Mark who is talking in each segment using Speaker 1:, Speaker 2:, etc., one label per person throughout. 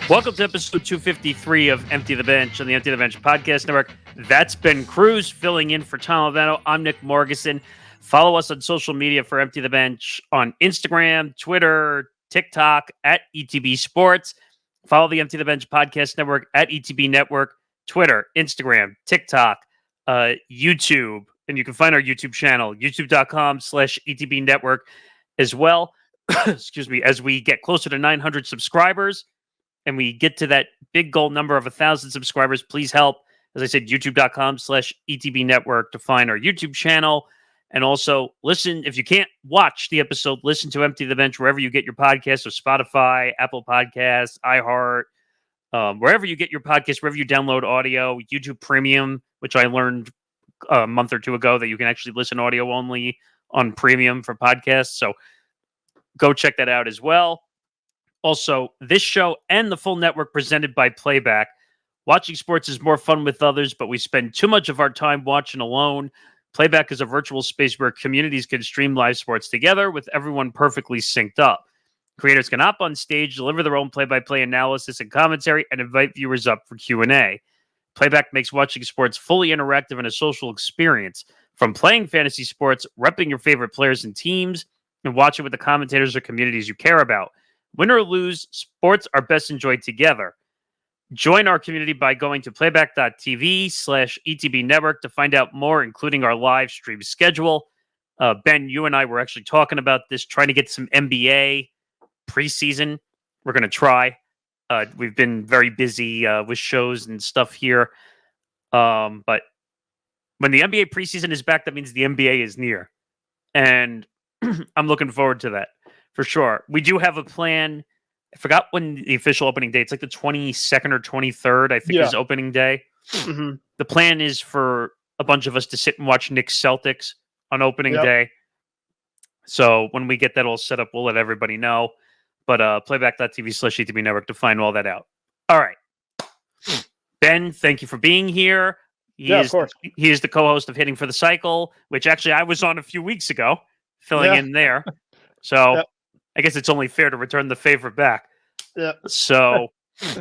Speaker 1: Welcome to episode 253 of Empty the Bench on the Empty the Bench podcast network. That's been Kruse filling in for Tom Levano. I'm Nick Morgasen. Follow us on social media for Empty the Bench on Instagram, Twitter, TikTok at ETB Sports. Follow the Empty the Bench podcast network at ETB Network, Twitter, Instagram, TikTok, YouTube. And you can find our YouTube channel, youtube.com/ETB Network as well. Excuse me, as we get closer to 900 subscribers. And we get to that big goal number of 1,000 subscribers, please help. As I said, youtube.com/ETB Network to find our YouTube channel. And also listen, if you can't watch the episode, listen to Empty the Bench wherever you get your podcasts, or Spotify, Apple Podcasts, iHeart, wherever you get your podcasts, wherever you download audio, YouTube Premium, which I learned a month or two ago that you can actually listen audio only on Premium for podcasts. So go check that out as well. Also, this show and the full network presented by Playback. Watching sports is more fun with others, but we spend too much of our time watching alone. Playback is a virtual space where communities can stream live sports together with everyone perfectly synced up. Creators can hop on stage, deliver their own play-by-play analysis and commentary, and invite viewers up for Q&A. Playback makes watching sports fully interactive and a social experience. From playing fantasy sports, repping your favorite players and teams, and watching with the commentators or communities you care about. Win or lose, sports are best enjoyed together. Join our community by going to playback.tv/ETB Network to find out more, including our live stream schedule. Ben, you and I were actually talking about this, trying to get some NBA preseason. We're going to try. We've been very busy with shows and stuff here. But when the NBA preseason is back, that means the NBA is near. And I'm looking forward to that. For sure. We do have a plan. I forgot when the official opening date. It's like the 22nd or 23rd, I think, is opening day. Mm-hmm. The plan is for a bunch of us to sit and watch Knicks Celtics on opening day. So when we get that all set up, we'll let everybody know. But playback.tv/ETB Network to find all that out. All right. Ben, thank you for being here. Of course. He is the co-host of Hitting for the Cycle, which actually I was on a few weeks ago, filling in there. So... I guess it's only fair to return the favor back. Yeah. So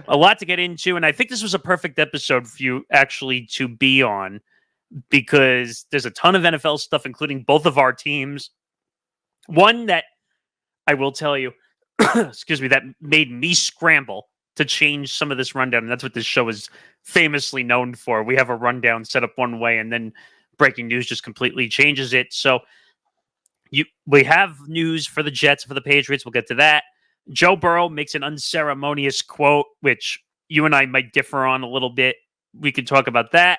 Speaker 1: a lot to get into. And I think this was a perfect episode for you actually to be on, because there's a ton of NFL stuff, including both of our teams. One that I will tell you, excuse me, that made me scramble to change some of this rundown. And that's what this show is famously known for. We have a rundown set up one way, and then breaking news just completely changes it. So we have news for the Jets, for the Patriots. We'll get to that. Joe Burrow makes an unceremonious quote, which you and I might differ on a little bit. We could talk about that.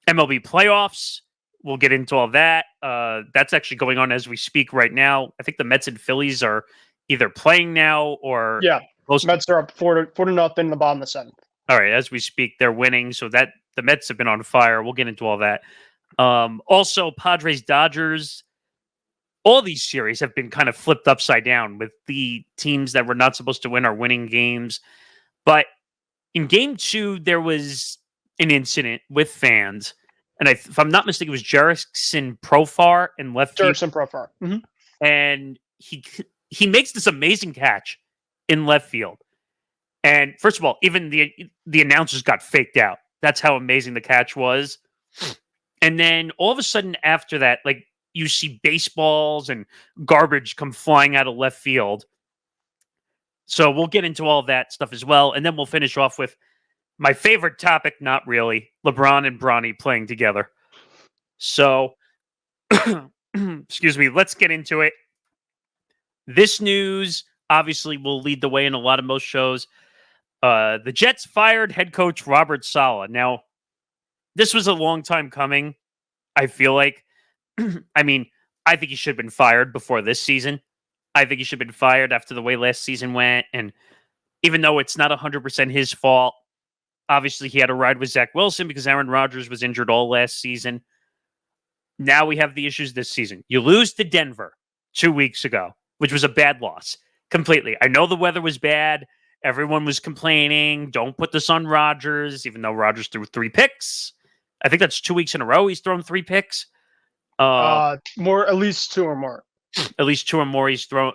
Speaker 1: MLB Playoffs. We'll get into all that. That's actually going on as we speak right now. I think the Mets and Phillies are either playing now or...
Speaker 2: Yeah, Mets are up 4-0 in the bottom of the seventh.
Speaker 1: All right, as we speak, they're winning. So that the Mets have been on fire. We'll get into all that. Also, Padres, Dodgers... All these series have been kind of flipped upside down, with the teams that were not supposed to win are winning games. But in game 2, there was an incident with fans. And if I'm not mistaken, it was Jerickson Profar in left field.
Speaker 2: Jerickson Profar. Mm-hmm.
Speaker 1: And he makes this amazing catch in left field. And first of all, even the announcers got faked out. That's how amazing the catch was. And then all of a sudden after that, like, you see baseballs and garbage come flying out of left field. So we'll get into all of that stuff as well. And then we'll finish off with my favorite topic, not really, LeBron and Bronny playing together. So, excuse me, let's get into it. This news obviously will lead the way in a lot of most shows. The Jets fired head coach Robert Saleh. Now, this was a long time coming, I feel like. I mean, I think he should have been fired before this season. I think he should have been fired after the way last season went. And even though it's not 100% his fault, obviously he had a ride with Zach Wilson because Aaron Rodgers was injured all last season. Now we have the issues this season. You lose to Denver 2 weeks ago, which was a bad loss completely. I know the weather was bad. Everyone was complaining. Don't put this on Rodgers, even though Rodgers threw 3 picks. I think that's 2 weeks in a row he's thrown 3 picks.
Speaker 2: More, at least 2 or more.
Speaker 1: At least 2 or more he's thrown.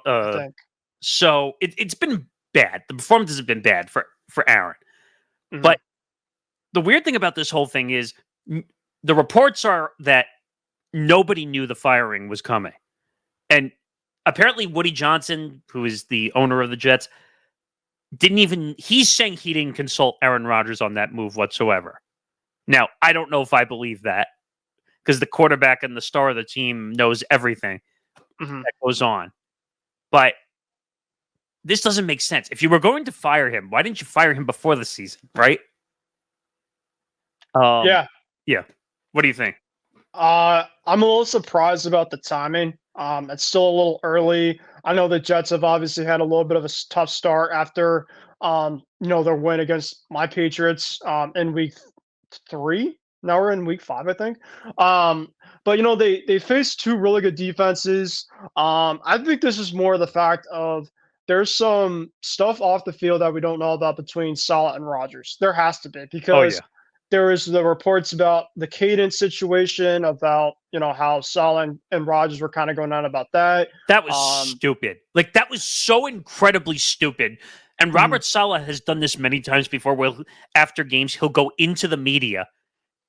Speaker 1: So it's been bad. The performances have been bad for for Aaron.
Speaker 2: Mhm.
Speaker 1: But the weird thing about this whole thing is the reports are that nobody knew the firing was coming. And apparently Woody Johnson, who is the owner of the Jets, he's saying he didn't consult Aaron Rodgers on that move whatsoever. Now, I don't know if I believe that because the quarterback and the star of the team knows everything that goes on. But this doesn't make sense. If you were going to fire him, why didn't you fire him before the season, right?
Speaker 2: Yeah.
Speaker 1: What do you think?
Speaker 2: I'm a little surprised about the timing. It's still a little early. I know the Jets have obviously had a little bit of a tough start after, their win against my Patriots in week 3. Now we're in week 5, I think. But they faced 2 really good defenses. I think this is more the fact of there's some stuff off the field that we don't know about between Saleh and Rodgers. There has to be because there is the reports about the cadence situation, about how Saleh and Rodgers were kind of going on about that.
Speaker 1: That was stupid. Like, that was so incredibly stupid. And Robert Saleh has done this many times before, where after games he'll go into the media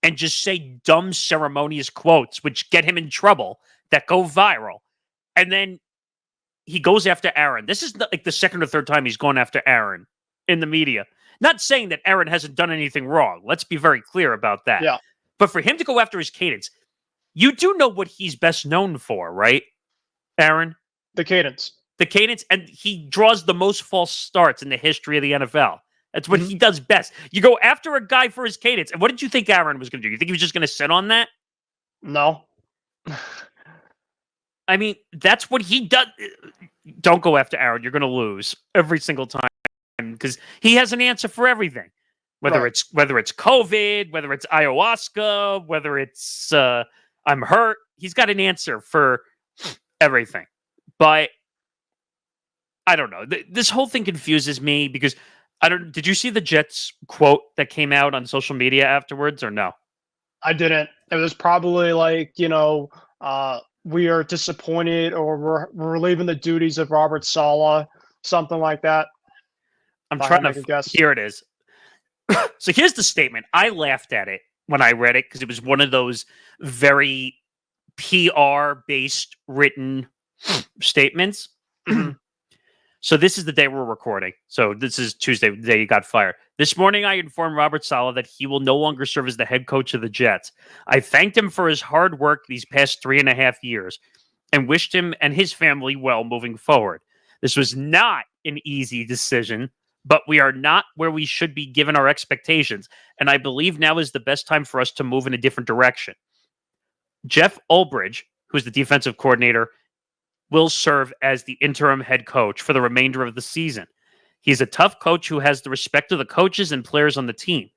Speaker 1: and just say dumb ceremonious quotes which get him in trouble, that go viral. And then he goes after Aaron. This is like the second or third time he's gone after Aaron in the media. Not saying that Aaron hasn't done anything wrong. Let's be very clear about that.
Speaker 2: Yeah.
Speaker 1: But for him to go after his cadence, you do know what he's best known for, right, Aaron?
Speaker 2: The cadence.
Speaker 1: The cadence, and he draws the most false starts in the history of the NFL. That's what he does best. You go after a guy for his cadence. And what did you think Aaron was going to do? You think he was just going to sit on that?
Speaker 2: No.
Speaker 1: I mean, that's what he does. Don't go after Aaron. You're going to lose every single time because he has an answer for everything. Whether it's COVID, whether it's ayahuasca, whether it's I'm hurt, he's got an answer for everything. But I don't know. This whole thing confuses me because did you see the Jets quote that came out on social media afterwards or no?
Speaker 2: I didn't. It was probably like, we are disappointed, or we're relieving the duties of Robert Saleh, something like that.
Speaker 1: I'm trying to guess. Here it is. So here's the statement. I laughed at it when I read it because it was one of those very PR-based written statements. So this is the day we're recording. So this is Tuesday, the day he got fired. This morning, I informed Robert Saleh that he will no longer serve as the head coach of the Jets. I thanked him for his hard work these past 3.5 years and wished him and his family well moving forward. This was not an easy decision, but we are not where we should be given our expectations, and I believe now is the best time for us to move in a different direction. Jeff Ulbrich, who's the defensive coordinator, will serve as the interim head coach for the remainder of the season. He's a tough coach who has the respect of the coaches and players on the team.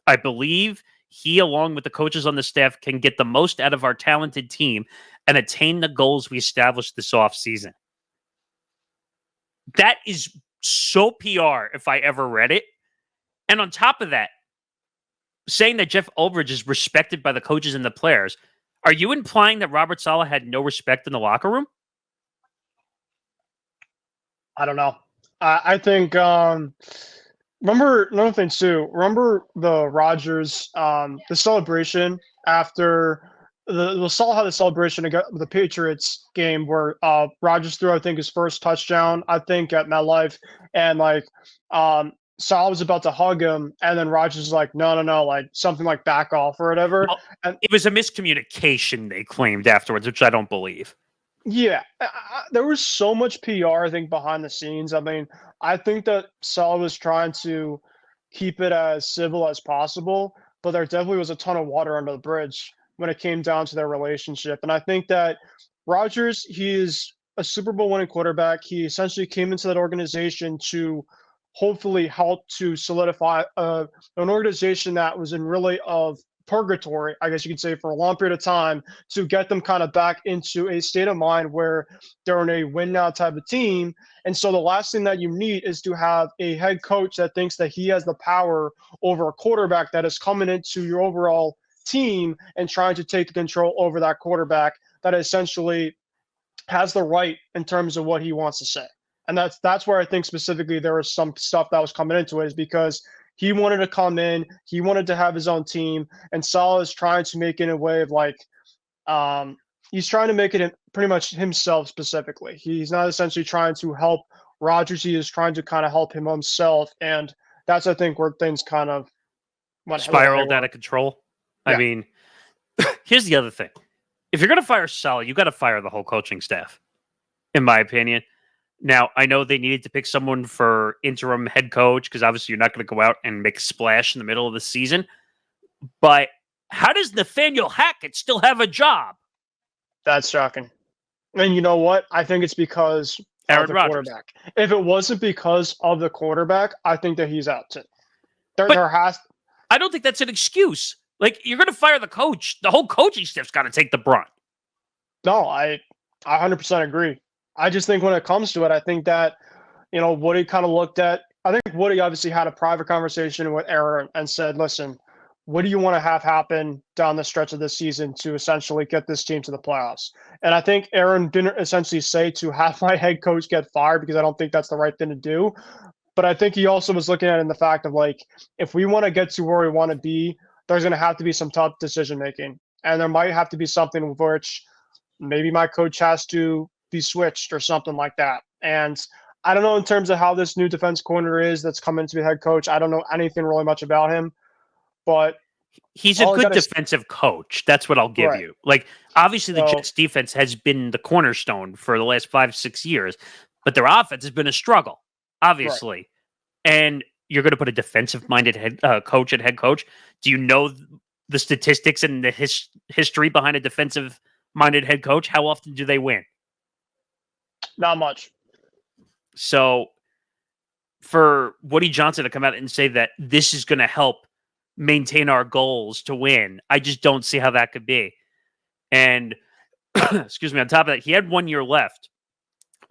Speaker 1: I believe he, along with the coaches on the staff, can get the most out of our talented team and attain the goals we established this offseason. That is so PR if I ever read it. And on top of that, saying that Jeff Ulbrich is respected by the coaches and the players, are you implying that Robert Saleh had no respect in the locker room?
Speaker 2: I don't know. I think remember another thing too. Remember the Rodgers the celebration after the Saleh had the celebration against the Patriots game where Rodgers threw, I think, his first touchdown, I think, at MetLife, and like Saleh was about to hug him, and then Rodgers was like, no, like something like back off or whatever.
Speaker 1: Well,
Speaker 2: and
Speaker 1: it was a miscommunication, they claimed afterwards, which I don't believe.
Speaker 2: Yeah, there was so much PR, I think, behind the scenes. I mean, I think that Saleh was trying to keep it as civil as possible, but there definitely was a ton of water under the bridge when it came down to their relationship. And I think that Rodgers, he is a Super Bowl winning quarterback. He essentially came into that organization to hopefully help to solidify an organization that was in really of purgatory, I guess you could say, for a long period of time, to get them kind of back into a state of mind where they're in a win now type of team. And so the last thing that you need is to have a head coach that thinks that he has the power over a quarterback that is coming into your overall team and trying to take the control over that quarterback that essentially has the right in terms of what he wants to say. And that's where I think specifically there was some stuff that was coming into it, is because he wanted to come in, he wanted to have his own team, and Saleh is trying to make it in a way of like, um, he's trying to make it pretty much himself specifically. He's not essentially trying to help Rodgers. He is trying to kind of help him himself, and that's I think where things kind of
Speaker 1: spiraled out of control.
Speaker 2: Yeah.
Speaker 1: I mean, here's the other thing: if you're going to fire Saleh, you got to fire the whole coaching staff, in my opinion. Now, I know they needed to pick someone for interim head coach because obviously you're not going to go out and make a splash in the middle of the season. But how does Nathaniel Hackett still have a job?
Speaker 2: That's shocking. And you know what? I think it's because
Speaker 1: Aaron
Speaker 2: of the
Speaker 1: Rodgers.
Speaker 2: quarterback. If it wasn't because of the quarterback, I think that he's out too.
Speaker 1: I don't think that's an excuse. Like, you're going to fire the coach. The whole coaching staff's got to take the brunt.
Speaker 2: No, I 100% agree. I just think when it comes to it, I think that, Woody kind of looked at, I think Woody obviously had a private conversation with Aaron and said, listen, what do you want to have happen down the stretch of this season to essentially get this team to the playoffs? And I think Aaron didn't essentially say to have my head coach get fired, because I don't think that's the right thing to do. But I think he also was looking at it in the fact of like, if we want to get to where we want to be, there's going to have to be some tough decision making. And there might have to be something with which maybe my coach has to be switched or something like that. And I don't know in terms of how this new defense coordinator is that's coming to be head coach. I don't know anything really much about him, but
Speaker 1: he's a good defensive coach. That's what I'll give you. Like, obviously the Jets defense has been the cornerstone for the last 5-6 years, but their offense has been a struggle, obviously. Right. And you're going to put a defensive-minded head coach at head coach. Do you know the statistics and the history behind a defensive-minded head coach? How often do they win?
Speaker 2: Not much.
Speaker 1: So for Woody Johnson to come out and say that this is going to help maintain our goals to win, I just don't see how that could be. And excuse me, on top of that, he had 1 year left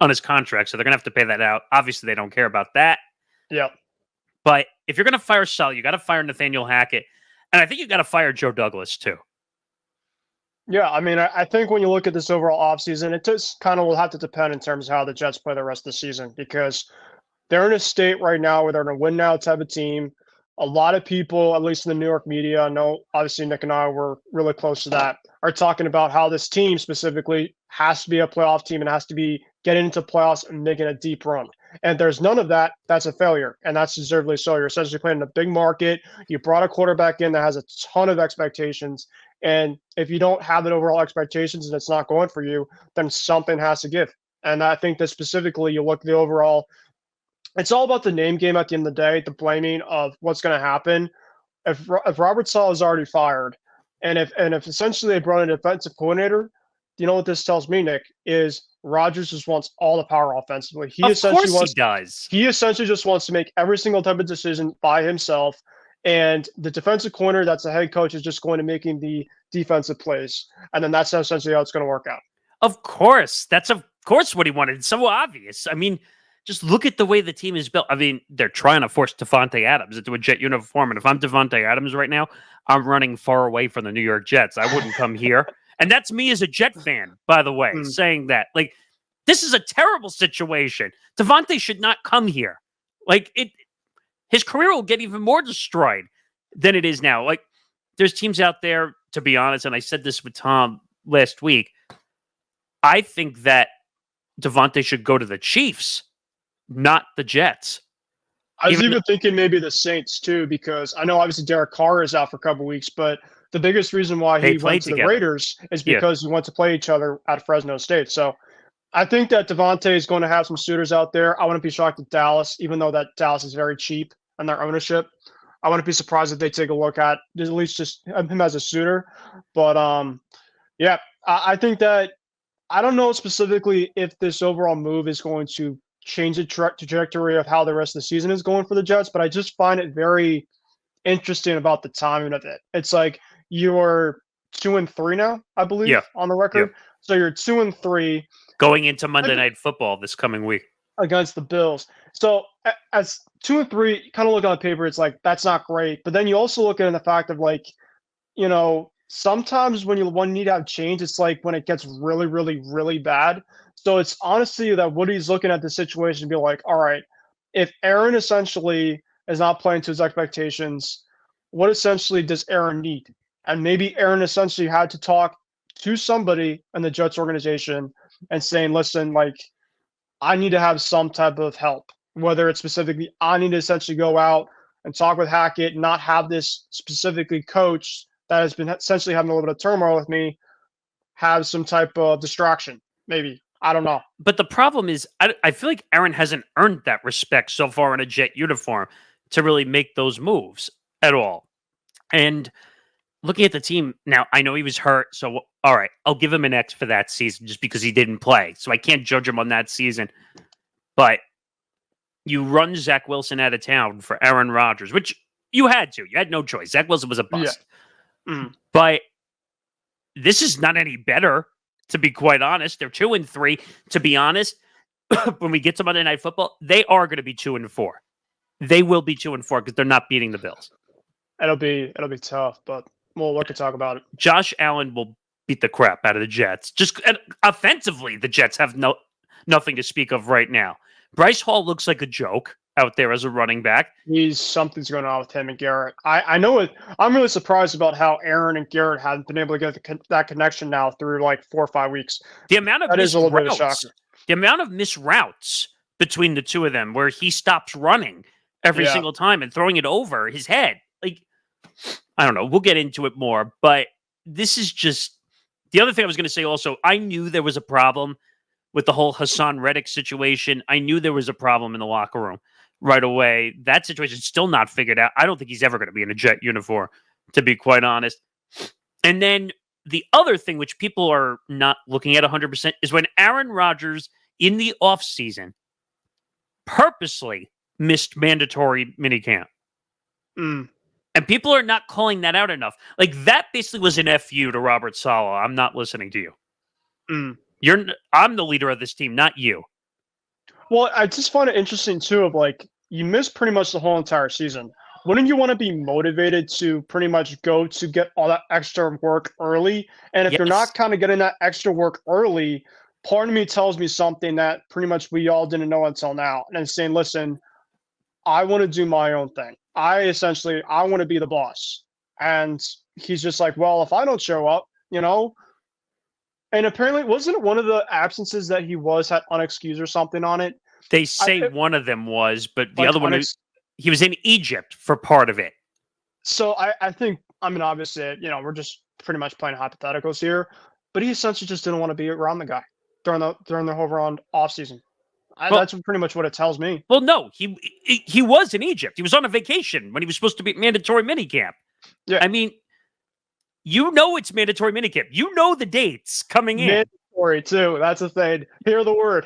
Speaker 1: on his contract, so they're going to have to pay that out. Obviously, they don't care about that.
Speaker 2: Yep.
Speaker 1: But if you're going to fire Saleh, you got to fire Nathaniel Hackett. And I think you got to fire Joe Douglas, too.
Speaker 2: Yeah, I mean, I think when you look at this overall offseason, it just kind of will have to depend in terms of how the Jets play the rest of the season, because they're in a state right now where they're in a win-now type of team. A lot of people, at least in the New York media, I know obviously Nick and I were really close to that, are talking about how this team specifically has to be a playoff team and has to be getting into playoffs and making a deep run. And there's none of that. That's a failure, and that's deservedly so. You're essentially playing in a big market. You brought a quarterback in that has a ton of expectations, and if you don't have that overall expectations and it's not going for you, then something has to give. And I think that specifically you look at the overall, it's all about the name game at the end of the day, the blaming of what's going to happen. If Robert Saleh is already fired, and if essentially they brought in a defensive coordinator, you know what this tells me, Nick, is Rodgers just wants all the power offensively. He essentially just wants to make every single type of decision by himself. And the defensive coordinator, that's the head coach, is just going to making the defensive plays. And then that's essentially how it's going to work out.
Speaker 1: Of course. That's of course what he wanted. It's so obvious. I mean, just look at the way the team is built. I mean, they're trying to force Davante Adams into a Jet uniform. And if I'm Davante Adams right now, I'm running far away from the New York Jets. I wouldn't come here. And that's me as a Jet fan, by the way, saying that. Like, this is a terrible situation. Davante should not come here. Like, his career will get even more destroyed than it is now. Like, there's teams out there, to be honest, and I said this with Tom last week, I think that Davante should go to the Chiefs, not the Jets.
Speaker 2: I was even thinking maybe the Saints, too, because I know obviously Derek Carr is out for a couple weeks, but the biggest reason why he went to the Raiders is because he went to play each other at Fresno State. So I think that Davante is going to have some suitors out there. I wouldn't be shocked at Dallas, even though that Dallas is very cheap on their ownership. I wouldn't be surprised if they take a look at least just him as a suitor. But yeah, I think that I don't know specifically if this overall move is going to change the trajectory of how the rest of the season is going for the Jets, but I just find it very interesting about the timing of it. It's like you're 2-3 now, I believe, on the record. Yeah. So you're 2-3
Speaker 1: going into Monday Night Football this coming week
Speaker 2: against the Bills. So as 2-3, kind of look on the paper, it's like that's not great. But then you also look at the fact of like, sometimes when you need to have change, it's like when it gets really, really, really bad. So it's honestly that Woody's looking at the situation and be like, all right, if Aaron essentially is not playing to his expectations, what essentially does Aaron need? And maybe Aaron essentially had to talk to somebody in the Jets organization and saying, listen, like, I need to have some type of help, whether it's specifically I need to essentially go out and talk with Hackett, not have this specifically coach that has been essentially having a little bit of turmoil with me have some type of distraction. Maybe. I don't know.
Speaker 1: But the problem is, I feel like Aaron hasn't earned that respect so far in a Jet uniform to really make those moves at all. And looking at the team now, I know he was hurt, so all right, I'll give him an X for that season just because he didn't play. So I can't judge him on that season. But you run Zach Wilson out of town for Aaron Rodgers, which you had to. You had no choice. Zach Wilson was a bust.
Speaker 2: Yeah. Mm.
Speaker 1: But this is not any better, to be quite honest. They're 2-3. To be honest, when we get to Monday Night Football, they are going to be 2-4. They will be 2-4 because they're not beating the Bills.
Speaker 2: It'll be tough, but we'll look to talk about it.
Speaker 1: Josh Allen will beat the crap out of the Jets. Just offensively, the Jets have nothing to speak of right now. Bryce Hall looks like a joke out there as a running back.
Speaker 2: Something's going on with him and Garrett. I know it. I'm really surprised about how Aaron and Garrett haven't been able to get that connection now through like 4 or 5 weeks.
Speaker 1: The amount of
Speaker 2: that is a little bit of a shocker.
Speaker 1: The amount of missed routes between the two of them, where he stops running every single time and throwing it over his head. Like, I don't know. We'll get into it more, but this is just the other thing I was going to say. Also, I knew there was a problem with the whole Hassan Reddick situation. I knew there was a problem in the locker room right away. That situation's still not figured out. I don't think he's ever going to be in a Jet uniform, to be quite honest. And then the other thing, which people are not looking at 100%, is when Aaron Rodgers in the offseason purposely missed mandatory minicamp.
Speaker 2: Mm.
Speaker 1: And people are not calling that out enough. Like, that basically was an FU to Robert Saleh. I'm not listening to you.
Speaker 2: Mm.
Speaker 1: I'm the leader of this team, not you.
Speaker 2: Well, I just find it interesting too. Of like, you missed pretty much the whole entire season. Wouldn't you want to be motivated to pretty much go to get all that extra work early? And if you're not kind of getting that extra work early, part of me tells me something that pretty much we all didn't know until now. And it's saying, listen, I want to do my own thing. I want to be the boss. And he's just like, well, if I don't show up, you know. And apparently, wasn't it one of the absences that he had unexcused or something on it?
Speaker 1: They say one of them was, but the other one, he was in Egypt for part of it.
Speaker 2: So I think, I mean, obviously, you know, we're just pretty much playing hypotheticals here, but he essentially just didn't want to be around the guy during the whole round off season. That's pretty much what it tells me.
Speaker 1: Well, no, he was in Egypt. He was on a vacation when he was supposed to be at mandatory minicamp.
Speaker 2: Yeah,
Speaker 1: I mean, you know it's mandatory minicamp. You know the dates coming in.
Speaker 2: Mandatory too. That's the thing. Hear the word.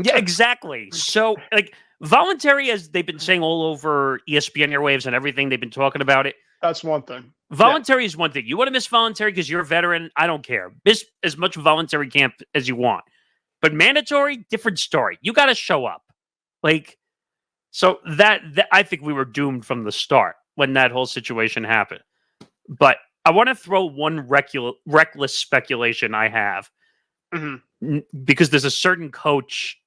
Speaker 1: Yeah, exactly. So, like, voluntary, as they've been saying all over ESPN airwaves and everything, they've been talking about it.
Speaker 2: That's one thing.
Speaker 1: Voluntary is one thing. You want to miss voluntary because you're a veteran? I don't care. Miss as much voluntary camp as you want. But mandatory, different story. You got to show up. Like, so that I think we were doomed from the start when that whole situation happened. But I want to throw one reckless speculation I have. Mm-hmm. Because there's a certain coach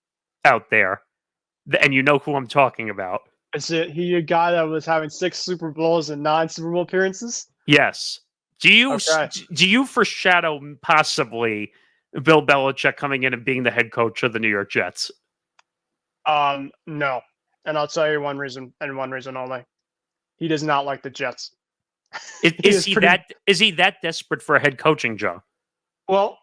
Speaker 1: out there, and you know who I'm talking about.
Speaker 2: Is it he a guy that was having 6 Super Bowls and 9 Super Bowl appearances?
Speaker 1: Yes. Do you foreshadow possibly Bill Belichick coming in and being the head coach of the New York Jets?
Speaker 2: No. And I'll tell you one reason, and one reason only. He does not like the Jets.
Speaker 1: Is he that desperate for a head coaching job?
Speaker 2: Well,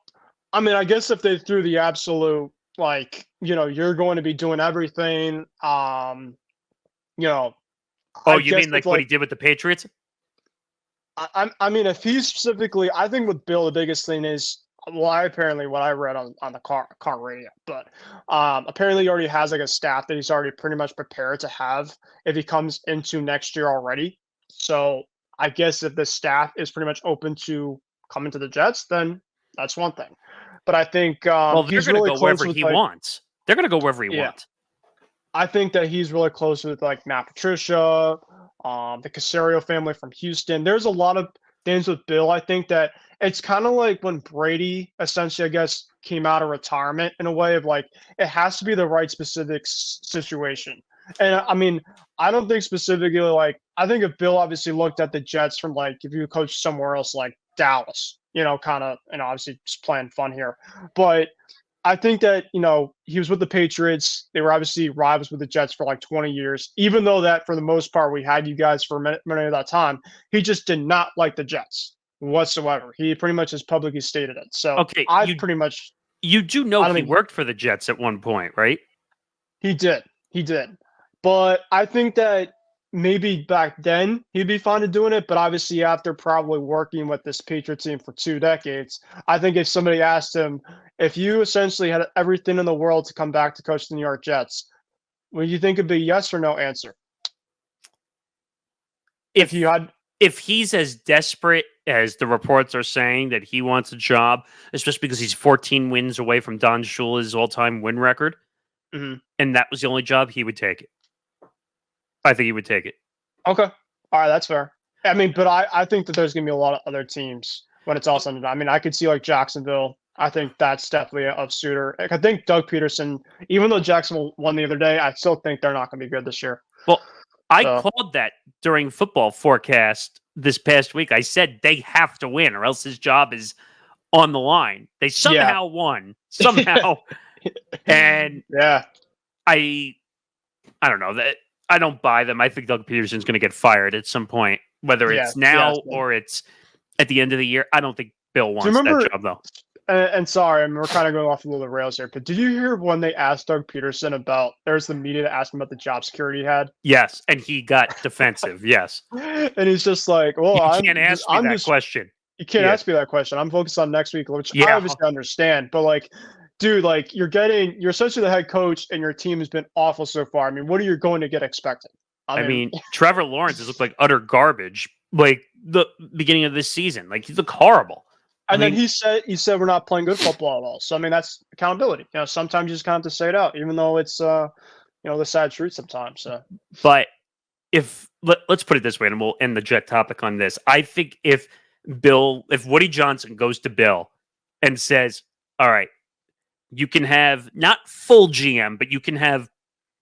Speaker 2: I mean, I guess if they threw the absolute, like, you know, you're going to be doing everything, you know.
Speaker 1: Oh, you mean like what he did with the Patriots?
Speaker 2: I mean, if he's specifically, I think with Bill, the biggest thing is, well, what I read on the car radio, but apparently he already has like a staff that he's already pretty much prepared to have if he comes into next year already. So I guess if the staff is pretty much open to coming to the Jets, then that's one thing. But I think
Speaker 1: they're going to go wherever he wants. They're going to go wherever he wants.
Speaker 2: I think that he's really close with like Matt Patricia, the Caserio family from Houston. There's a lot of things with Bill. I think that it's kind of like when Brady essentially, I guess, came out of retirement in a way of like it has to be the right specific situation. And I mean, I don't think specifically like I think if Bill obviously looked at the Jets from like if you coach somewhere else like Dallas, kind of, obviously just playing fun here, but I think that, he was with the Patriots. They were obviously rivals with the Jets for like 20 years. Even though that, for the most part, we had you guys for a minute of that time, he just did not like the Jets whatsoever. He pretty much has publicly stated it. So
Speaker 1: Okay,
Speaker 2: I pretty much,
Speaker 1: you do know
Speaker 2: I don't
Speaker 1: he
Speaker 2: think
Speaker 1: worked for the Jets at one point, right?
Speaker 2: he did. He did. But I think that maybe back then he'd be fine to doing it. But obviously, after probably working with this Patriot team for 2 decades, I think if somebody asked him, if you essentially had everything in the world to come back to coach the New York Jets, would you think it'd be yes or no answer? If you had,
Speaker 1: If he's as desperate as the reports are saying that he wants a job, especially because he's 14 wins away from Don Shula's all-time win record,
Speaker 2: Mhm.
Speaker 1: and that was the only job, he would take it. I think he would take it.
Speaker 2: Okay. All right, that's fair. I mean, but I think that there's going to be a lot of other teams when it's all said and done. I mean, I could see like Jacksonville. I think that's definitely a suitor. I think Doug Peterson, even though Jacksonville won the other day, I still think they're not going to be good this year.
Speaker 1: Well, I
Speaker 2: So,
Speaker 1: called that during football forecast this past week. I said they have to win or else his job is on the line. They somehow won. Somehow. And
Speaker 2: yeah.
Speaker 1: I don't know that I don't buy them. I think Doug Peterson's going to get fired at some point, whether it's now or it's at the end of the year. I don't think Bill wants that job though.
Speaker 2: And sorry, we're kind of going off a little rails here, but did you hear when they asked Doug Peterson about? There's the media that asked him about the job security he had.
Speaker 1: Yes, and he got defensive. Yes,
Speaker 2: and he's just like, "Well,
Speaker 1: you can't ask me that question.
Speaker 2: You can't ask me that question. I'm focused on next week, which I obviously understand. But like, dude, like you're essentially the head coach, and your team has been awful so far. I mean, what are you going to get expected?
Speaker 1: I mean, Trevor Lawrence has looked like utter garbage. Like the beginning of this season, like he looked horrible.
Speaker 2: And then he said we're not playing good football at all. So I mean, that's accountability. Sometimes you just kind of have to say it out, even though it's the sad truth sometimes. So.
Speaker 1: But let's put it this way, and we'll end the Jet topic on this. I think if Woody Johnson goes to Bill and says, "All right, you can have not full GM, but you can have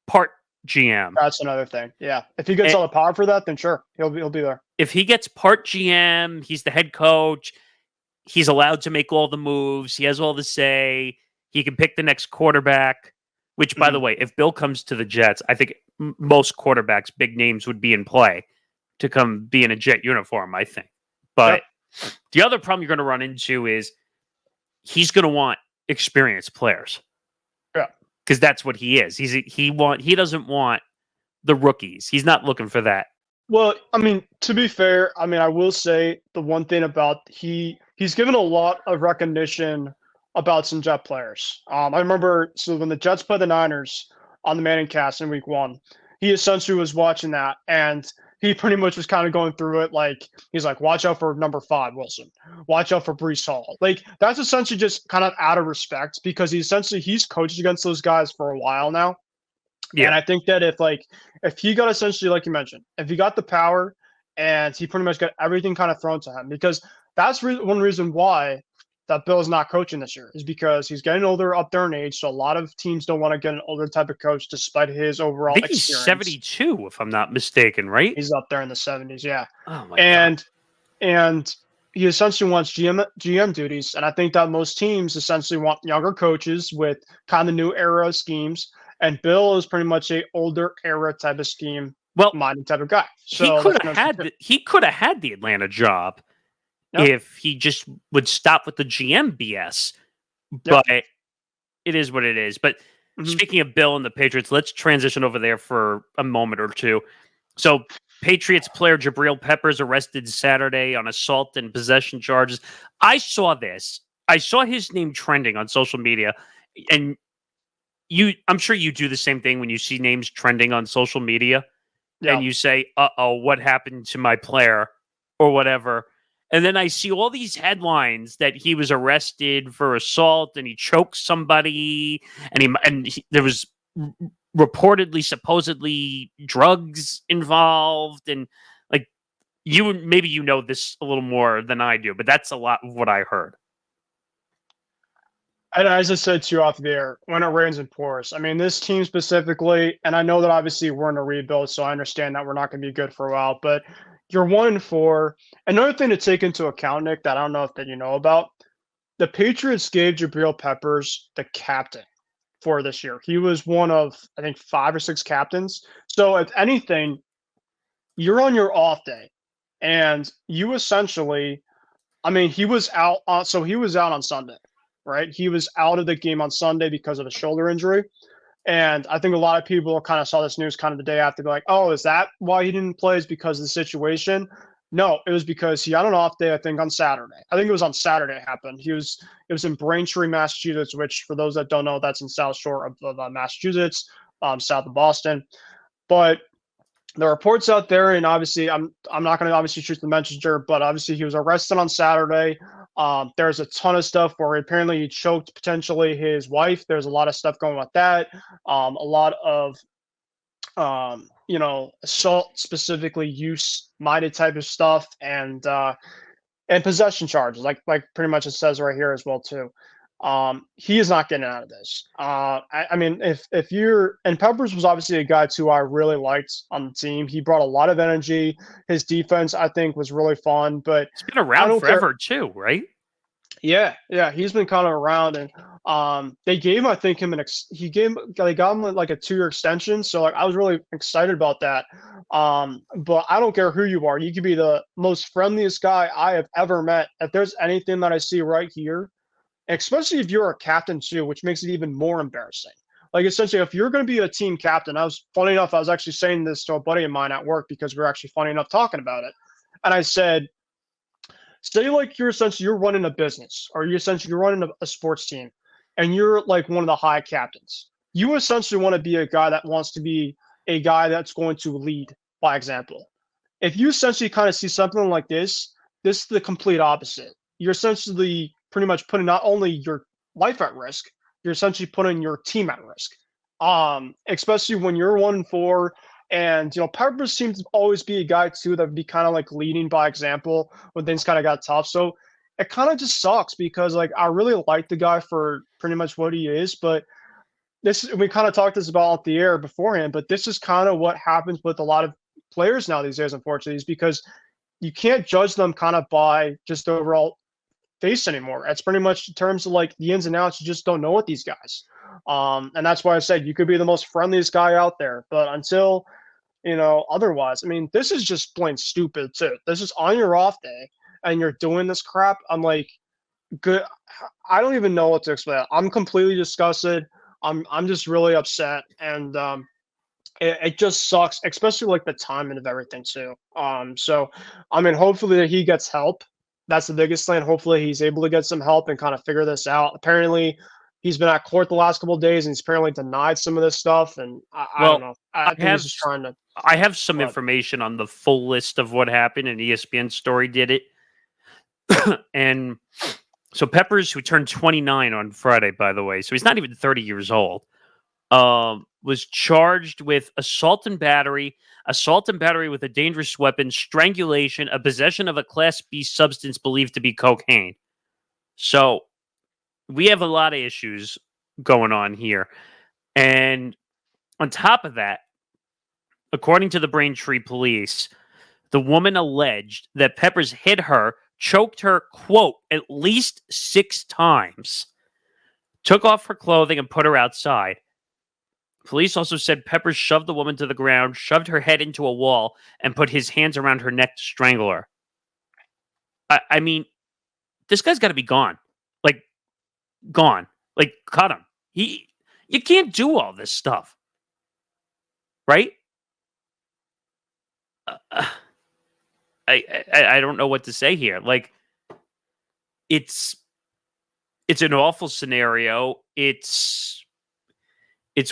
Speaker 1: part GM."
Speaker 2: That's another thing. Yeah, if he gets all the power for that, then sure, he'll be there.
Speaker 1: If he gets part GM, he's the head coach. He's allowed to make all the moves. He has all the say. He can pick the next quarterback, which, by the way, if Bill comes to the Jets, I think most quarterbacks, big names, would be in play to come be in a Jet uniform, I think. But the other problem you're going to run into is he's going to want experienced players.
Speaker 2: Yeah.
Speaker 1: Because that's what he is. He doesn't want the rookies. He's not looking for that.
Speaker 2: Well, I mean, to be fair, I mean, I will say the one thing about he's given a lot of recognition about some Jet players. I remember when the Jets played the Niners on the Manning cast in week 1, he essentially was watching that and he pretty much was kind of going through it. Like, he's like, watch out for number 5, Wilson. Watch out for Breece Hall. Like, that's essentially just kind of out of respect because he's coached against those guys for a while now. Yeah. And I think that if he got essentially, like you mentioned, if he got the power and he pretty much got everything kind of thrown to him, because that's one reason why that Bill is not coaching this year is because he's getting older up there in age. So a lot of teams don't want to get an older type of coach despite his overall experience.
Speaker 1: He's 72, if I'm not mistaken, right?
Speaker 2: He's up there in the 70s, yeah.
Speaker 1: Oh my God.
Speaker 2: And he essentially wants GM duties. And I think that most teams essentially want younger coaches with kind of new era schemes. And Bill is pretty much a older era type of scheme, minded type of guy. So
Speaker 1: he could have had the Atlanta job if he just would stop with the GM BS. But it is what it is. But speaking of Bill and the Patriots, let's transition over there for a moment or two. So Patriots player Jabrill Peppers arrested Saturday on assault and possession charges. I saw this. I saw his name trending on social media, and I'm sure you do the same thing when you see names trending on social media and you say, "Uh-oh, what happened to my player?" or whatever. And then I see all these headlines that he was arrested for assault and he choked somebody and there was reportedly, supposedly drugs involved. And like, maybe you know this a little more than I do, but that's a lot of what I heard.
Speaker 2: And as I said to you off the air, when it rains and pours, I mean, this team specifically, and I know that obviously we're in a rebuild, so I understand that we're not going to be good for a while, but you're 1-4. Another thing to take into account, Nick, that I don't know if that you know about, the Patriots gave Jabrill Peppers the captain for this year. He was one of, I think, 5 or 6 captains. So if anything, you're on your off day, and you essentially, I mean, he was out on, so he was out on Sunday, right? He was out of the game on Sunday because of a shoulder injury. And I think a lot of people kind of saw this news kind of the day after, be like, oh, is that why he didn't play? Is because of the situation? No, it was because he had an off day, I think, on Saturday. I think it was on Saturday it happened. It was in Braintree, Massachusetts, which for those that don't know, that's in South Shore of Massachusetts, south of Boston. But the reports out there, and obviously I'm not going to obviously shoot the messenger, but obviously he was arrested on Saturday. There's a ton of stuff where apparently he choked potentially his wife. There's a lot of stuff going with that. A lot of assault, specifically use minded type of stuff, and possession charges, like pretty much it says right here as well too. He is not getting out of this. I mean, if you're, and Peppers was obviously a guy too I really liked on the team. He brought a lot of energy. His defense, I think, was really fun. But
Speaker 1: It's been around forever too, right?
Speaker 2: Yeah, he's been kind of around, and they gave him, I think, they got him like a 2-year extension. So like I was really excited about that. But I don't care who you are. You could be the most friendliest guy I have ever met. If there's anything that I see right here, especially if you're a captain too, which makes it even more embarrassing. Like essentially, if you're going to be a team captain, funny enough, I was actually saying this to a buddy of mine at work because we are actually funny enough talking about it, and I said, say like you're running a business, or you're running a sports team, and you're like one of the high captains. You essentially want to be a guy that wants to be a guy that's going to lead by example. If you essentially kind of see something like this is the complete opposite. You're essentially pretty much putting not only your life at risk, you're essentially putting your team at risk. Especially when you're 1-4, and Peppers seems to always be a guy too that would be kind of like leading by example when things kind of got tough. So it kind of just sucks because like I really like the guy for pretty much what he is, but we kind of talked this about the air beforehand, but this is kind of what happens with a lot of players now these days, unfortunately, is because you can't judge them kind of by just the overall face anymore. It's pretty much in terms of like the ins and outs. You just don't know what these guys. And that's why I said you could be the most friendliest guy out there, but until otherwise, I mean, this is just plain stupid too. This is on your off day, and you're doing this crap. I'm like, good. I don't even know what to explain. I'm completely disgusted. I'm just really upset, and it just sucks, especially like the timing of everything too. So I mean, hopefully that he gets help. That's the biggest thing. Hopefully he's able to get some help and kind of figure this out. Apparently, he's been at court the last couple of days, and he's apparently denied some of this stuff. And I don't know. I think he's just trying to.
Speaker 1: I have some information on the full list of what happened, and ESPN story did it. And so Peppers, who turned 29 on Friday, by the way, so he's not even 30 years old, was charged with assault and battery with a dangerous weapon, strangulation, a possession of a Class B substance believed to be cocaine. So we have a lot of issues going on here. And on top of that, according to the Braintree police, the woman alleged that Peppers hit her, choked her, quote, at least 6 times, took off her clothing and put her outside. Police also said Peppers shoved the woman to the ground, shoved her head into a wall, and put his hands around her neck to strangle her. I mean, this guy's got to be gone. Like, gone. Like, cut him. You can't do all this stuff. Right? I don't know what to say here. Like, it's an awful scenario. It's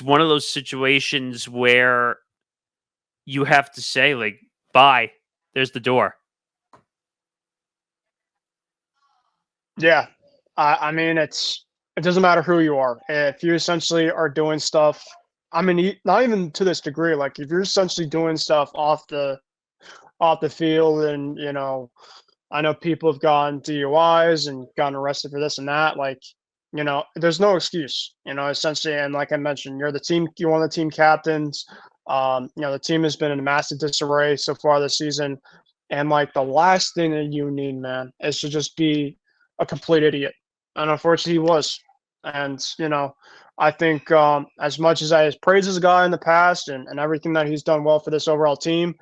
Speaker 1: one of those situations where you have to say, like, bye. There's the door.
Speaker 2: Yeah. I mean, it doesn't matter who you are. If you essentially are doing stuff, I mean, not even to this degree, like if you're essentially doing stuff off the off the field, and I know people have gotten DUIs and gotten arrested for this and that. Like, there's no excuse, essentially. And like I mentioned, you're one of the team captains. The team has been in massive disarray so far this season. And like the last thing that you need, man, is to just be a complete idiot. And unfortunately, he was. And, I think as much as I has praised this guy in the past and everything that he's done well for this overall team,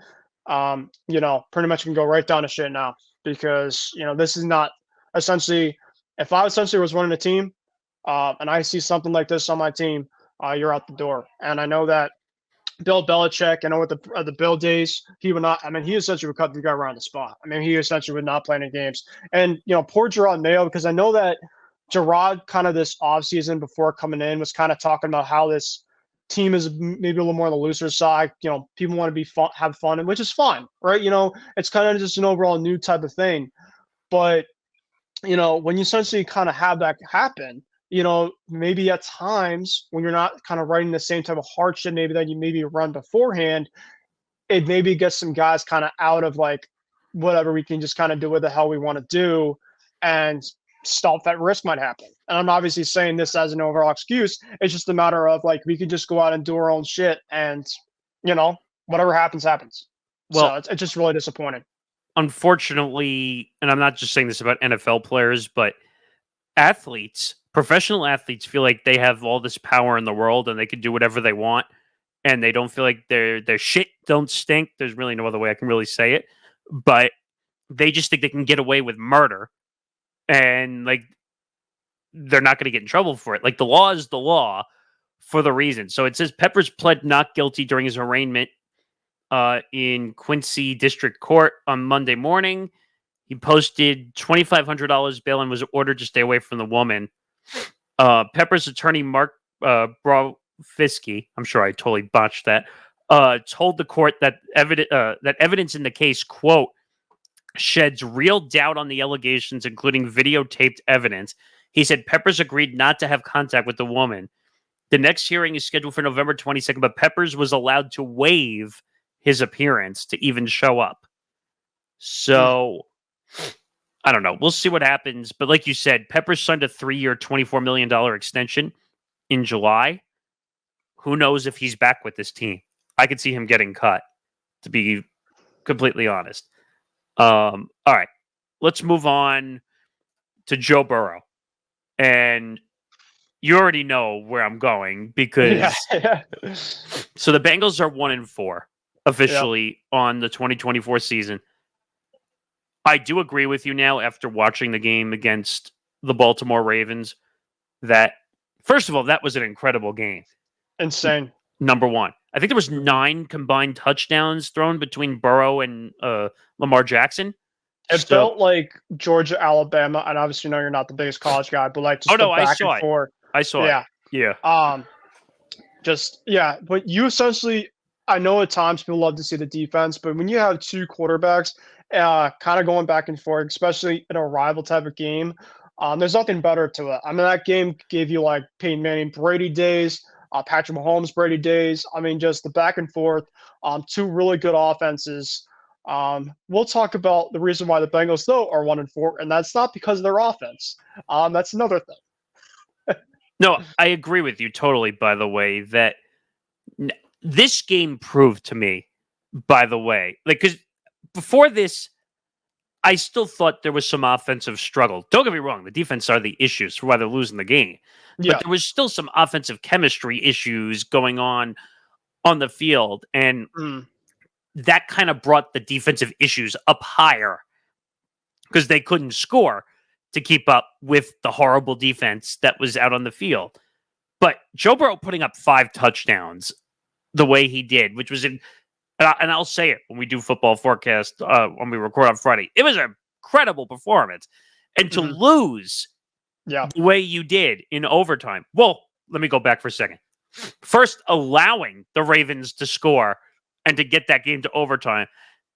Speaker 2: pretty much can go right down to shit now because, this is not essentially, if I essentially was running a team and I see something like this on my team, you're out the door. And I know that Bill Belichick, I know with the Bill days, he would not. I mean, he essentially would cut the guy around the spot. I mean, he essentially would not play any games. And poor Gerard Mayo, because I know that Gerard kind of this offseason before coming in was kind of talking about how this team is maybe a little more on the looser side. People want to be fun, have fun, which is fine, right? It's kind of just an overall new type of thing. But when you essentially kind of have that happen, maybe at times when you're not kind of writing the same type of hardship maybe that you maybe run beforehand, it maybe gets some guys kind of out of like whatever we can just kind of do what the hell we want to do and stop that risk might happen. And I'm obviously saying this as an overall excuse. It's just a matter of like we could just go out and do our own shit and whatever happens happens.
Speaker 1: Well,
Speaker 2: so it's just really disappointing.
Speaker 1: Unfortunately, and I'm not just saying this about NFL players, but professional athletes feel like they have all this power in the world and they can do whatever they want, and they don't feel like their shit don't stink. There's really no other way I can really say it, but they just think they can get away with murder, and like they're not going to get in trouble for it. Like the law is the law for the reason. So it says Peppers pled not guilty during his arraignment in Quincy District Court on Monday morning. He posted $2,500 bail and was ordered to stay away from the woman. Pepper's attorney, Mark Brofisky, I'm sure I totally botched that, told the court that evidence in the case, quote, sheds real doubt on the allegations, including videotaped evidence. He said Peppers agreed not to have contact with the woman. The next hearing is scheduled for November 22nd, but Peppers was allowed to waive his appearance to even show up. So I don't know. We'll see what happens. But like you said, Peppers signed a 3-year, $24 million extension in July. Who knows if he's back with this team? I could see him getting cut, to be completely honest. All right. Let's move on to Joe Burrow. And you already know where I'm going because so the Bengals are 1-4 officially on the 2024 season. I do agree with you now after watching the game against the Baltimore Ravens that, first of all, that was an incredible game.
Speaker 2: Insane.
Speaker 1: Number one. I think there was 9 combined touchdowns thrown between Burrow and Lamar Jackson.
Speaker 2: It felt like Georgia, Alabama, and obviously, you're not the biggest college guy, but like just
Speaker 1: I saw it. I saw it. Yeah.
Speaker 2: But you essentially, I know at times people love to see the defense, but when you have 2 quarterbacks kind of going back and forth, especially in a rival type of game, there's nothing better to it. I mean, that game gave you like Peyton Manning, Brady days, Patrick Mahomes, Brady days. I mean, just the back and forth, 2 really good offenses. We'll talk about the reason why the Bengals, though, are 1-4, and that's not because of their offense. That's another thing.
Speaker 1: No, I agree with you totally, by the way, that this game proved to me, by the way, like, because before this, I still thought there was some offensive struggle. Don't get me wrong, the defense are the issues for why they're losing the game.
Speaker 2: Yeah.
Speaker 1: But there was still some offensive chemistry issues going on the field, and that kind of brought the defensive issues up higher because they couldn't score to keep up with the horrible defense that was out on the field. But Joe Burrow putting up 5 touchdowns the way he did, which was and I'll say it when we do football forecast, when we record on Friday, it was an incredible performance. And to lose the way you did in overtime. Well, let me go back for a second. First, allowing the Ravens to score and to get that game to overtime.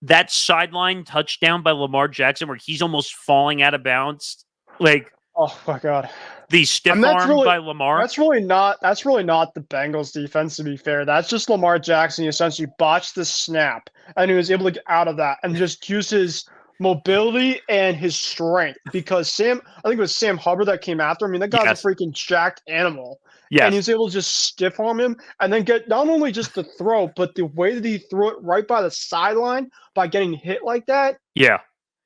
Speaker 1: That sideline touchdown by Lamar Jackson where he's almost falling out of bounds. Like,
Speaker 2: Oh my God.
Speaker 1: The stiff
Speaker 2: That's
Speaker 1: arm
Speaker 2: really
Speaker 1: by Lamar.
Speaker 2: that's really not the Bengals defense, to be fair. That's just Lamar Jackson. He essentially botched the snap, and he was able to get out of that and just use his mobility and his strength. Because I think it was Sam Hubbard that came after him. I mean, that guy's a
Speaker 1: Yes.
Speaker 2: freaking jacked animal. And he
Speaker 1: Yes.
Speaker 2: was able to just stiff arm him and then get not only just the throw, but the way that he threw it right by the sideline by getting hit like that.
Speaker 1: Yeah.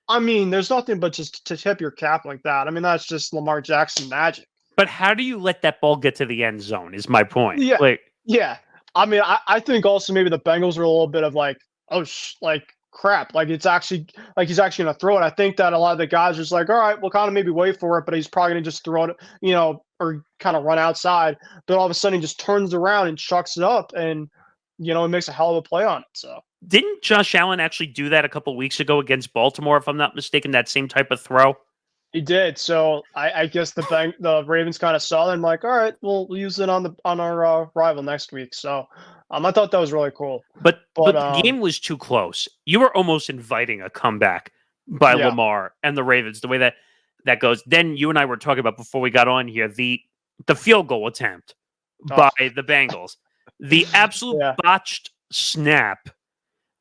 Speaker 2: I mean, there's nothing but just to tip your cap like that. I mean, that's just Lamar Jackson magic.
Speaker 1: But how do you let that ball get to the end zone is my point.
Speaker 2: Yeah,
Speaker 1: Like,
Speaker 2: yeah. I mean, I think also maybe the Bengals are a little bit of like, oh, like crap. Like it's actually like he's actually gonna throw it. I think that a lot of the guys are just like, all right, we'll kind of maybe wait for it, but he's probably gonna just throw it, or kind of run outside. But all of a sudden, he just turns around and chucks it up, and he makes a hell of a play on it. So
Speaker 1: didn't Josh Allen actually do that a couple weeks ago against Baltimore, if I'm not mistaken, that same type of throw?
Speaker 2: he did. So I guess the Ravens kind of saw it and like, all right, we'll use it on our rival next week. So I thought that was really cool.
Speaker 1: But the game was too close. You were almost inviting a comeback by
Speaker 2: Yeah.
Speaker 1: Lamar and the Ravens, the way that goes. Then you and I were talking about before we got on here, the field goal attempt by the Bengals. The absolute botched snap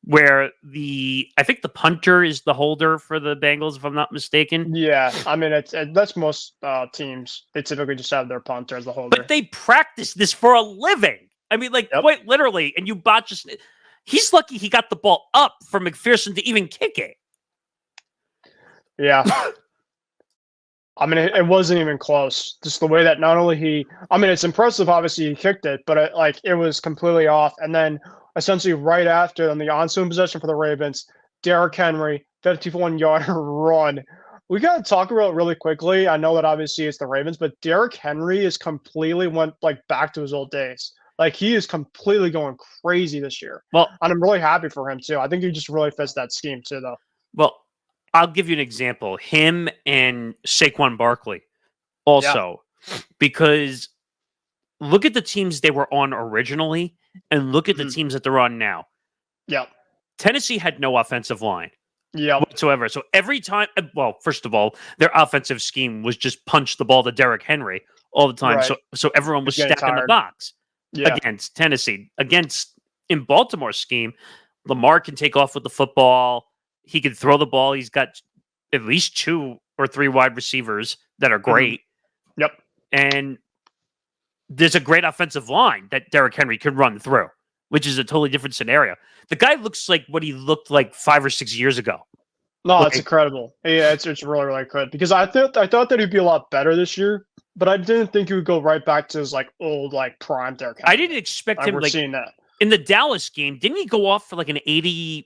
Speaker 1: where I think the punter is the holder for the Bengals, if I'm not mistaken.
Speaker 2: Yeah, I mean, that's most teams. They typically just have their punter as the holder.
Speaker 1: But they practice this for a living. I mean, like, quite literally, and you botch this. He's lucky he got the ball up for McPherson to even kick it.
Speaker 2: Yeah. I mean, it wasn't even close. Just the way that not only it's impressive, obviously, he kicked it, but it was completely off. And then essentially right after, on the on-swing possession for the Ravens, Derrick Henry, 51-yard run. We got to talk about it really quickly. I know that obviously it's the Ravens, but Derrick Henry is completely went back to his old days. Like he is completely going crazy this year.
Speaker 1: Well,
Speaker 2: and I'm really happy for him too. I think he just really fits that scheme too, though.
Speaker 1: Well, I'll give you an example. Him and Saquon Barkley also, because look at the teams they were on originally and look at the teams that they're on now.
Speaker 2: Yeah.
Speaker 1: Tennessee had no offensive line.
Speaker 2: Yeah.
Speaker 1: Whatsoever. So every time, first of all, their offensive scheme was just punch the ball to Derrick Henry all the time.
Speaker 2: Right.
Speaker 1: So everyone was stacking the box against Tennessee. In Baltimore's scheme, Lamar can take off with the football. He can throw the ball. He's got at least 2 or 3 wide receivers that are great.
Speaker 2: Yep.
Speaker 1: And there's a great offensive line that Derrick Henry could run through, which is a totally different scenario. The guy looks like what he looked like 5 or 6 years ago.
Speaker 2: No, it's incredible. Yeah, it's really, really good. Because I thought that he'd be a lot better this year, but I didn't think he would go right back to his old prime Derrick Henry.
Speaker 1: I didn't expect him
Speaker 2: seeing that.
Speaker 1: In the Dallas game. Didn't he go off for an 80+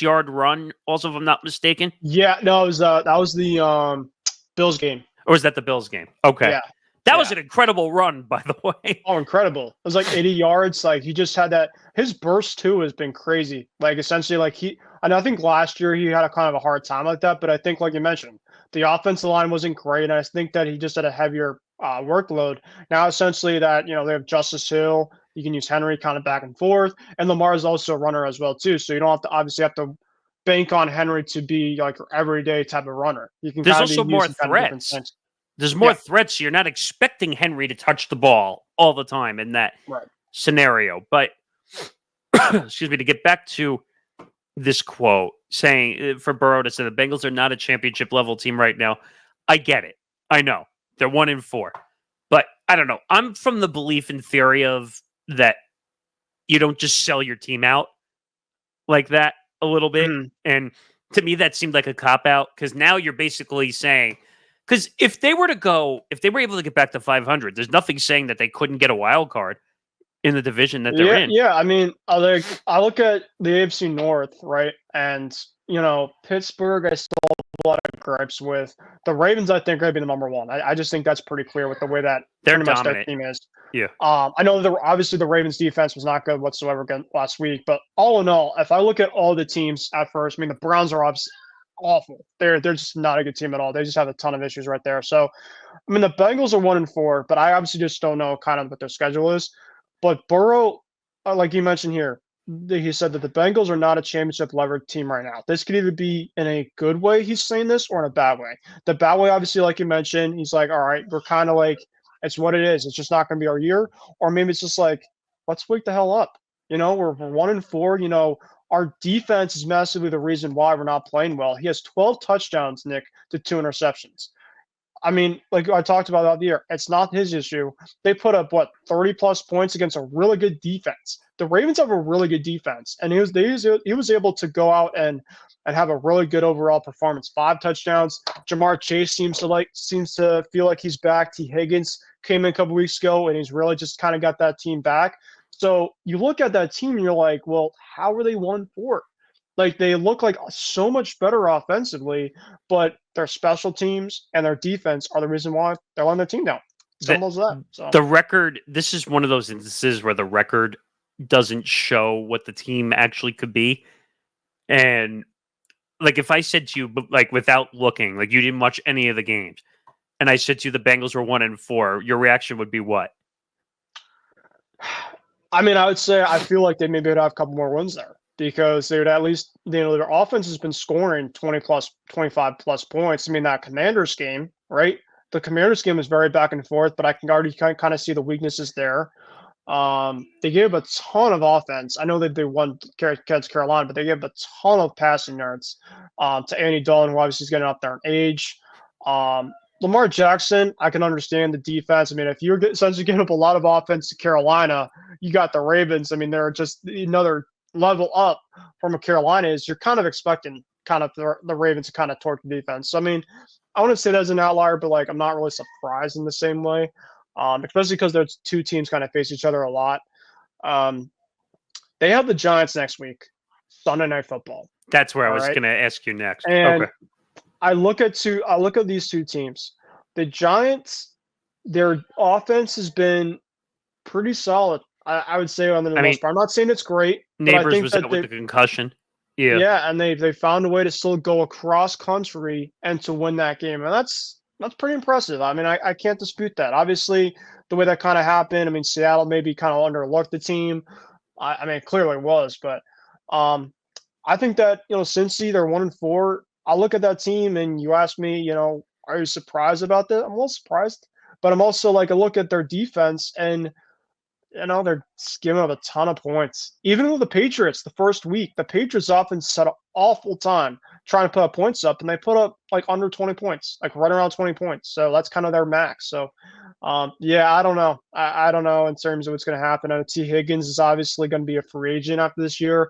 Speaker 1: yard run? Also, if I'm not mistaken.
Speaker 2: Yeah, no, it was that was the Bills game.
Speaker 1: Or was that the Bills game? Okay. Yeah. That was an incredible run, by the way.
Speaker 2: Oh, incredible. It was 80 yards. He just had that. His burst, too, has been crazy. Essentially, I think last year he had a kind of a hard time like that, but I think, like you mentioned, the offensive line wasn't great, and I think that he just had a heavier workload. Now, essentially, that, they have Justice Hill. You can use Henry kind of back and forth, and Lamar is also a runner as well, too, so you don't have to bank on Henry to be, your everyday type of runner. You can
Speaker 1: There's also more threats. There's more threats. You're not expecting Henry to touch the ball all the time in that scenario. But, excuse me, to get back to this quote saying for Burrow to say the Bengals are not a championship level team right now. I get it. I know. They're 1-4. But I don't know. I'm from the belief in theory of that you don't just sell your team out like that a little bit. And to me, that seemed like a cop-out because now you're basically saying... Because if they were able to get back to 500, there's nothing saying that they couldn't get a wild card in the division that they're in.
Speaker 2: Yeah, I mean, I look at the AFC North, right? And, Pittsburgh, I still have a lot of gripes with. The Ravens, I think, are going to be the number one. I just think that's pretty clear with the way that
Speaker 1: they're dominant.
Speaker 2: Their team is.
Speaker 1: Yeah.
Speaker 2: I know that obviously the Ravens defense was not good whatsoever last week, but all in all, if I look at all the teams at first, I mean, the Browns are obviously awful. They're just not a good team at all. They just have a ton of issues right there. So, I mean, the Bengals are 1-4, but I obviously just don't know kind of what their schedule is. But Burrow, like you mentioned here, he said that the Bengals are not a championship level team right now. This could either be in a good way he's saying this or in a bad way. The bad way, obviously, like you mentioned, he's like, all right, we're kind of like, it's what it is. It's just not going to be our year. Or maybe it's just like, let's wake the hell up. We're 1-4. Our defense is massively the reason why we're not playing well. He has 12 touchdowns, Nick, to 2 interceptions. I mean, like I talked about the year, it's not his issue. They put up 30+ points against a really good defense. The Ravens have a really good defense, and he was able to go out and have a really good overall performance. 5 touchdowns. Jamar Chase seems to feel like he's back. T. Higgins came in a couple weeks ago, and he's really just kind of got that team back. So you look at that team, and you're like, well, how are they 1-4? Like, they look like so much better offensively, but their special teams and their defense are the reason why they're letting their team down. Simple as that. So.
Speaker 1: The record, this is one of those instances where the record doesn't show what the team actually could be. And, like, if I said to you, like, without looking, like, you didn't watch any of the games, and I said to you the Bengals were 1-4, your reaction would be what?
Speaker 2: I mean, I would say I feel like they maybe would have a couple more wins there. Because they would at least, their offense has been scoring 25+ points. I mean, that Commanders game, right? The Commanders game was very back and forth, but I can already kind of see the weaknesses there. They gave a ton of offense. I know that they won against Carolina, but they gave a ton of passing yards to Andy Dalton, who obviously is getting up there in age. Lamar Jackson, I can understand the defense. I mean, if since you're giving up a lot of offense to Carolina, you got the Ravens. I mean, they're just another level up from a Carolina is. You're kind of expecting kind of the Ravens to kind of torch the defense. So, I mean, I want to say that's an outlier, but like I'm not really surprised in the same way, especially because there's 2 teams kind of face each other a lot. They have the Giants next week, Sunday Night Football.
Speaker 1: That's where I was going to ask you next.
Speaker 2: And
Speaker 1: okay.
Speaker 2: I look at these 2 teams. The Giants, their offense has been pretty solid. I would say on the most part. I'm not saying it's great.
Speaker 1: Neighbors was out with the concussion. Yeah.
Speaker 2: Yeah, and they found a way to still go across country and to win that game. And that's pretty impressive. I mean, I can't dispute that. Obviously, the way that kind of happened, I mean, Seattle maybe kind of underlooked the team. I mean, it clearly was, but I think that, Cincy, they're 1-4. I look at that team and you ask me, are you surprised about that? I'm a little surprised, but I'm also like, I look at their defense and they're giving up a ton of points. Even with the Patriots, the first week, the Patriots offense had an awful time trying to put up points up, and they put up like under 20 points, like right around 20 points. So that's kind of their max. So, yeah, I don't know. I don't know in terms of what's going to happen. I know T. Higgins is obviously going to be a free agent after this year.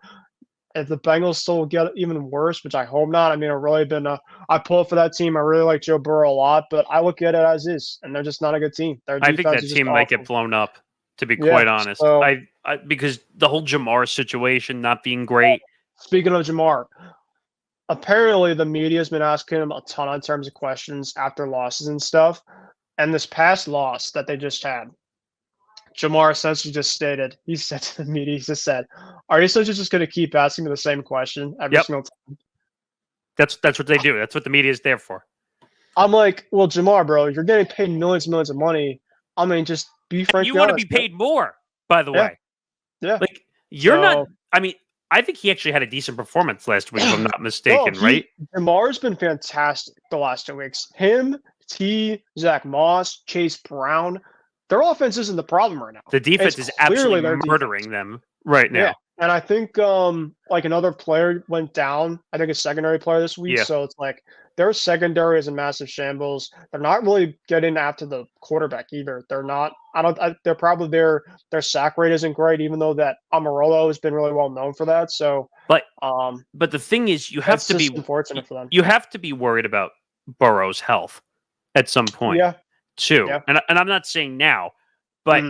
Speaker 2: If the Bengals still get even worse, which I hope not, I mean, I've really been I pull for that team. I really like Joe Burrow a lot, but I look at it as is, and they're just not a good team.
Speaker 1: I think that team might get blown up. To be quite honest,
Speaker 2: so,
Speaker 1: I because the whole Jamar situation not being great.
Speaker 2: Speaking of Jamar, apparently the media has been asking him a ton in terms of questions after losses and stuff. And this past loss that they just had, Jamar essentially just stated, he said to the media, he just said, "Are you essentially just going to keep asking me the same question every single time?"
Speaker 1: That's what they do. That's what the media is there for.
Speaker 2: I'm like, well, Jamar, bro, you're getting paid millions and millions of money. I mean, just be frank.
Speaker 1: You want to be paid more, by the way.
Speaker 2: Yeah.
Speaker 1: Like, you're not. I mean, I think he actually had a decent performance last week, if I'm not mistaken, right?
Speaker 2: Jamar's been fantastic the last 2 weeks. Him, Zach Moss, Chase Brown, their offense isn't the problem right now.
Speaker 1: The defense is absolutely murdering them right now.
Speaker 2: Yeah. And I think like another player went down, I think a secondary player this week. Yeah. So it's like their secondary is a massive shambles. They're not really getting after the quarterback either. They're not. They're probably their sack rate isn't great, even though that Amarola has been really well known for that. So,
Speaker 1: but the thing is, you have to be
Speaker 2: unfortunate for them.
Speaker 1: You have to be worried about Burrow's health at some point, too.
Speaker 2: Yeah.
Speaker 1: And I'm not saying now, but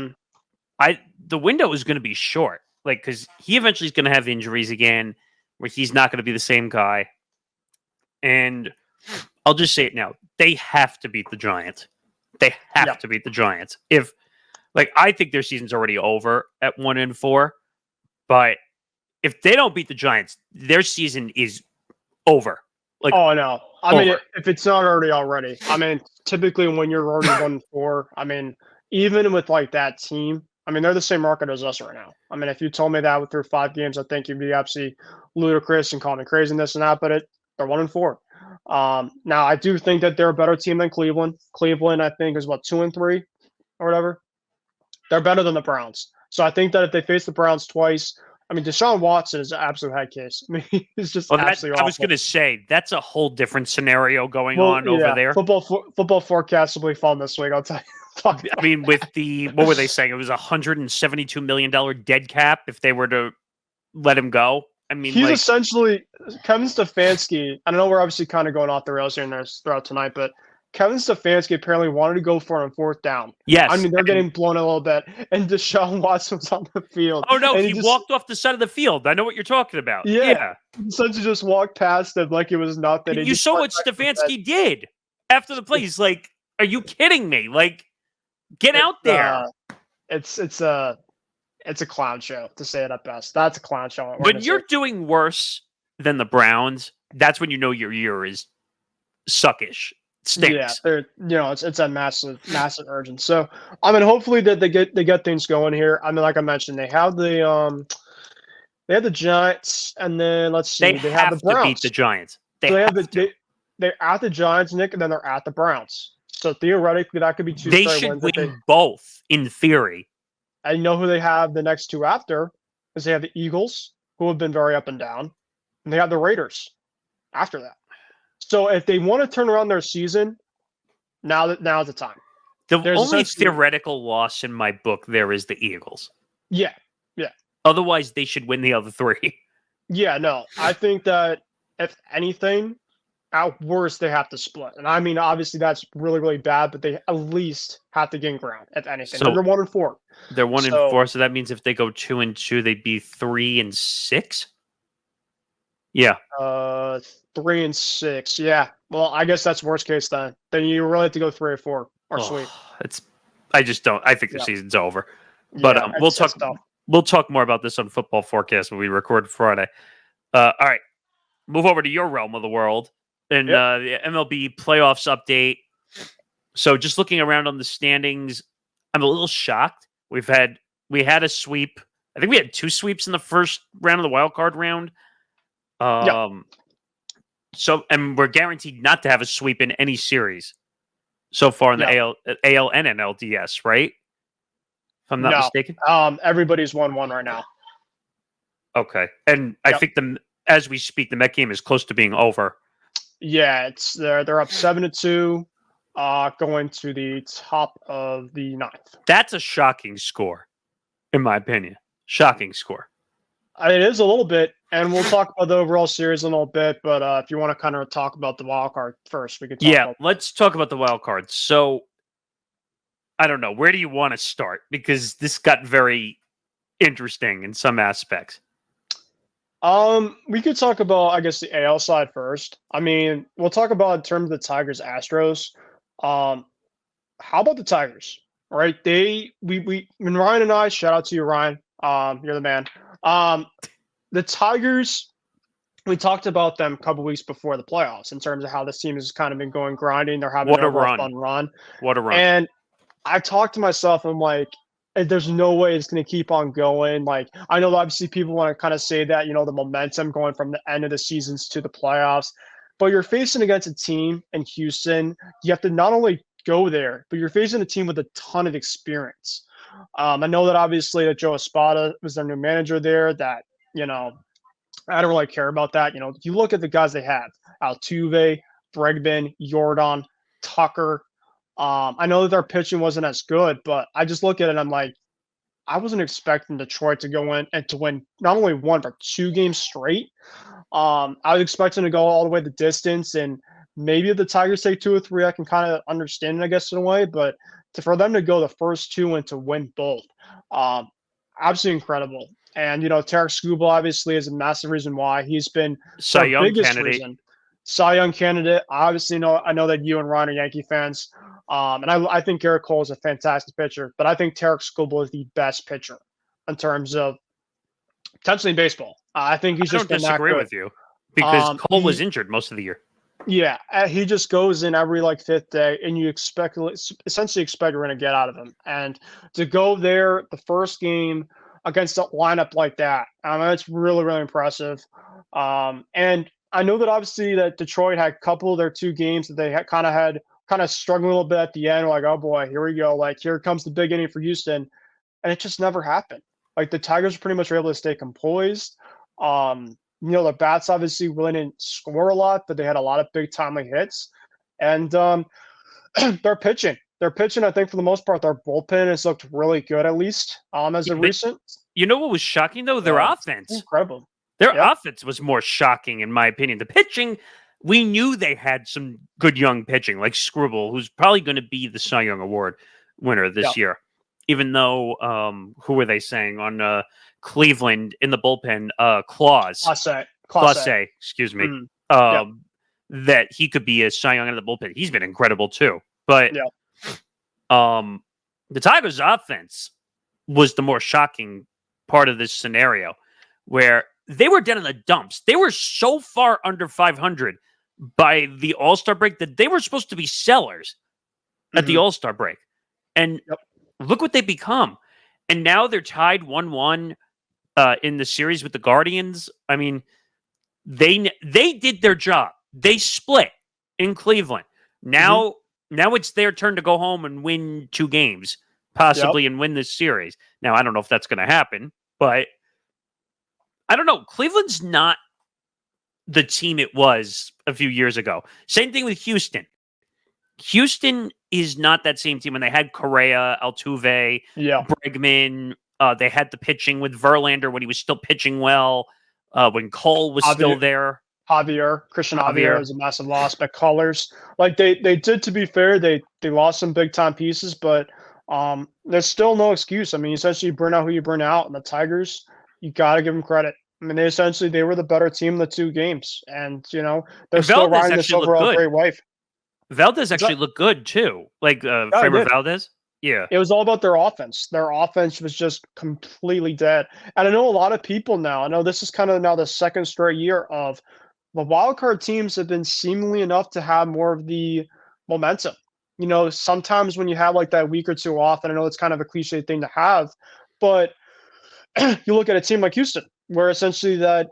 Speaker 1: the window is going to be short. Like, because he eventually is going to have injuries again, where he's not going to be the same guy. And I'll just say it now: they have to beat the Giants. They have to beat the Giants. If, like, I think their season's already over at 1-4, but if they don't beat the Giants, their season is over. Like,
Speaker 2: oh no! I mean, if it's not already. I mean, typically when you're already 1-4, I mean, even with like that team. I mean, they're the same market as us right now. I mean, if you told me that through 5 games, I think you'd be absolutely ludicrous and call me crazy and this and that. But they're 1-4. Now I do think that they're a better team than Cleveland. Cleveland, I think, is what 2-3 or whatever. They're better than the Browns. So I think that if they face the Browns twice, I mean, Deshaun Watson is an absolute head case. I mean, he's just absolutely awful.
Speaker 1: I was going to say, that's a whole different scenario going
Speaker 2: Well,
Speaker 1: on over there.
Speaker 2: Football forecast will be fun this week, I'll tell you.
Speaker 1: I mean, with what were they saying? It was $172 million dead cap if they were to let him go. I mean,
Speaker 2: he's essentially Kevin Stefanski. I know we're obviously kind of going off the rails here and there throughout tonight, but Kevin Stefanski apparently wanted to go for it on 4th down.
Speaker 1: Yes.
Speaker 2: I mean, they're getting blown a little bit, and Deshaun Watson was on the field.
Speaker 1: Oh, no, he walked off the side of the field. I know what you're talking about. Yeah.
Speaker 2: Essentially just walked past him like it was nothing.
Speaker 1: You saw what Stefanski did after the play. He's like, are you kidding me? Like, get out there.
Speaker 2: It's a clown show, to say it at best. That's a clown show.
Speaker 1: When you're doing worse than the Browns, that's when you know your year is suckish. Stinks.
Speaker 2: Yeah, it's a massive urgent. So I mean, hopefully that they get things going here. I mean, like I mentioned, they have the Giants, and then let's see, they have the Browns.
Speaker 1: To beat the Giants.
Speaker 2: They're at the Giants, Nick, and then they're at the Browns. So theoretically, that could be 2
Speaker 1: They should win both, in theory.
Speaker 2: I know who they have the next 2 after, is they have the Eagles, who have been very up and down, and they have the Raiders after that. So if they want to turn around their season, now's the time.
Speaker 1: The only theoretical loss in my book there is the Eagles.
Speaker 2: Yeah.
Speaker 1: Otherwise, they should win the other 3.
Speaker 2: Yeah, no. I think that if anything, at worst, they have to split. And I mean, obviously, that's really, really bad, but they at least have to gain ground, if anything. So they're 1-4.
Speaker 1: They're 1-4, so that means if they go 2-2, they'd be 3-6? Yeah.
Speaker 2: 3-6. Yeah. Well, I guess that's worst case then. Then you really have to go 3-4 or sweep.
Speaker 1: I just don't. I think the season's over. But we'll talk more about this on Football Forecast when we record Friday. All right. Move over to your realm of the world and the MLB Playoffs update. So just looking around on the standings, I'm a little shocked. We had a sweep. I think we had 2 sweeps in the first round of the wild card round. So, and we're guaranteed not to have a sweep in any series so far in the AL and NLDS, right? If I'm not mistaken.
Speaker 2: Everybody's 1-1 right now.
Speaker 1: Okay, and I think as we speak, the Met game is close to being over.
Speaker 2: Yeah, they're up 7-2, going to the top of the 9th.
Speaker 1: That's a shocking score, in my opinion. Shocking score.
Speaker 2: It is a little bit, and we'll talk about the overall series in a little bit. But if you want to kind of talk about the wild card first, we could.
Speaker 1: Let's talk about the wild card. So, I don't know, where do you want to start? Because this got very interesting in some aspects.
Speaker 2: We could talk about, I guess, the AL side first. I mean, we'll talk about in terms of the Tigers Astros. How about the Tigers? Right? When Ryan and I, shout out to you, Ryan. You're the man. The Tigers, we talked about them a couple weeks before the playoffs in terms of how this team has kind of been going grinding. They're having a fun run.
Speaker 1: What a run.
Speaker 2: And I talked to myself, I'm like, there's no way it's going to keep on going. Like, I know obviously people want to kind of say that, the momentum going from the end of the seasons to the playoffs, but you're facing against a team in Houston. You have to not only go there, but you're facing a team with a ton of experience. I know that obviously that Joe Espada was their new manager there, that, I don't really care about that. You look at the guys they have: Altuve, Bregman, Jordan, Tucker. I know that their pitching wasn't as good, but I just look at it and I'm like, I wasn't expecting Detroit to go in and to win not only 1, but 2 games straight. I was expecting to go all the way the distance, and maybe if the Tigers take 2 or 3, I can kind of understand it, I guess, in a way. But for them to go the first 2 and to win both, absolutely incredible. And, Tarek Skubal obviously is a massive reason why. He's been
Speaker 1: Cy Young candidate.
Speaker 2: Cy Young candidate. Obviously, I know that you and Ryan are Yankee fans. And I think Garrett Cole is a fantastic pitcher, but I think Tarek Skubal is the best pitcher in terms of potentially in baseball. I think he's just been that good.
Speaker 1: I don't disagree with you because Cole was injured most of the year.
Speaker 2: Yeah, he just goes in every like fifth day, and you essentially expect you're going to get out of him. And to go there the first game against a lineup like that, I mean, it's really really impressive. And I know that obviously that Detroit had a couple of their two games that they had kind of struggling a little bit at the end. Like, oh boy, here we go. Like here comes the big inning for Houston, and it just never happened. Like the Tigers pretty much were able to stay composed. The bats obviously really didn't score a lot, but they had a lot of big timely hits. And they're pitching. They're pitching, I think, for the most part, their bullpen has looked really good, at least as of recent.
Speaker 1: You know what was shocking, though? Their offense.
Speaker 2: Incredible.
Speaker 1: Their offense was more shocking, in my opinion. The pitching, we knew they had some good young pitching, like Scribble, who's probably going to be the Cy Young Award winner this year. Even though, who were they saying on Cleveland in the bullpen? Clause, excuse me. That he could be a Cy Young in the bullpen. He's been incredible too. But the Tigers' offense was the more shocking part of this scenario, where they were down in the dumps. They were so far under 500 by the All-Star break that they were supposed to be sellers at the All-Star break. And look what they become. And now they're tied 1-1 in the series with the Guardians. I mean, they did their job. They split in Cleveland. Now it's their turn to go home and win 2 games, possibly, and win this series. Now, I don't know if that's going to happen, but I don't know. Cleveland's not the team it was a few years ago. Same thing with Houston. Houston is not that same team when they had Correa, Altuve, Bregman. They had the pitching with Verlander when he was still pitching well, when Cole was still there.
Speaker 2: Christian Javier was a massive loss, but Colors, like they did, to be fair, they lost some big time pieces, but there's still no excuse. I mean, essentially you burn out who you burn out, and the Tigers, you got to give them credit. I mean, they were the better team in the 2 games, and they're still riding this overall great wave.
Speaker 1: Valdez actually looked good too, like Framber Valdez. Yeah,
Speaker 2: it was all about their offense. Their offense was just completely dead. And I know a lot of people now. I know this is kind of now the second straight year of the wildcard teams have been seemingly enough to have more of the momentum. Sometimes when you have like that week or two off, and I know it's kind of a cliche thing to have, but you look at a team like Houston, where essentially you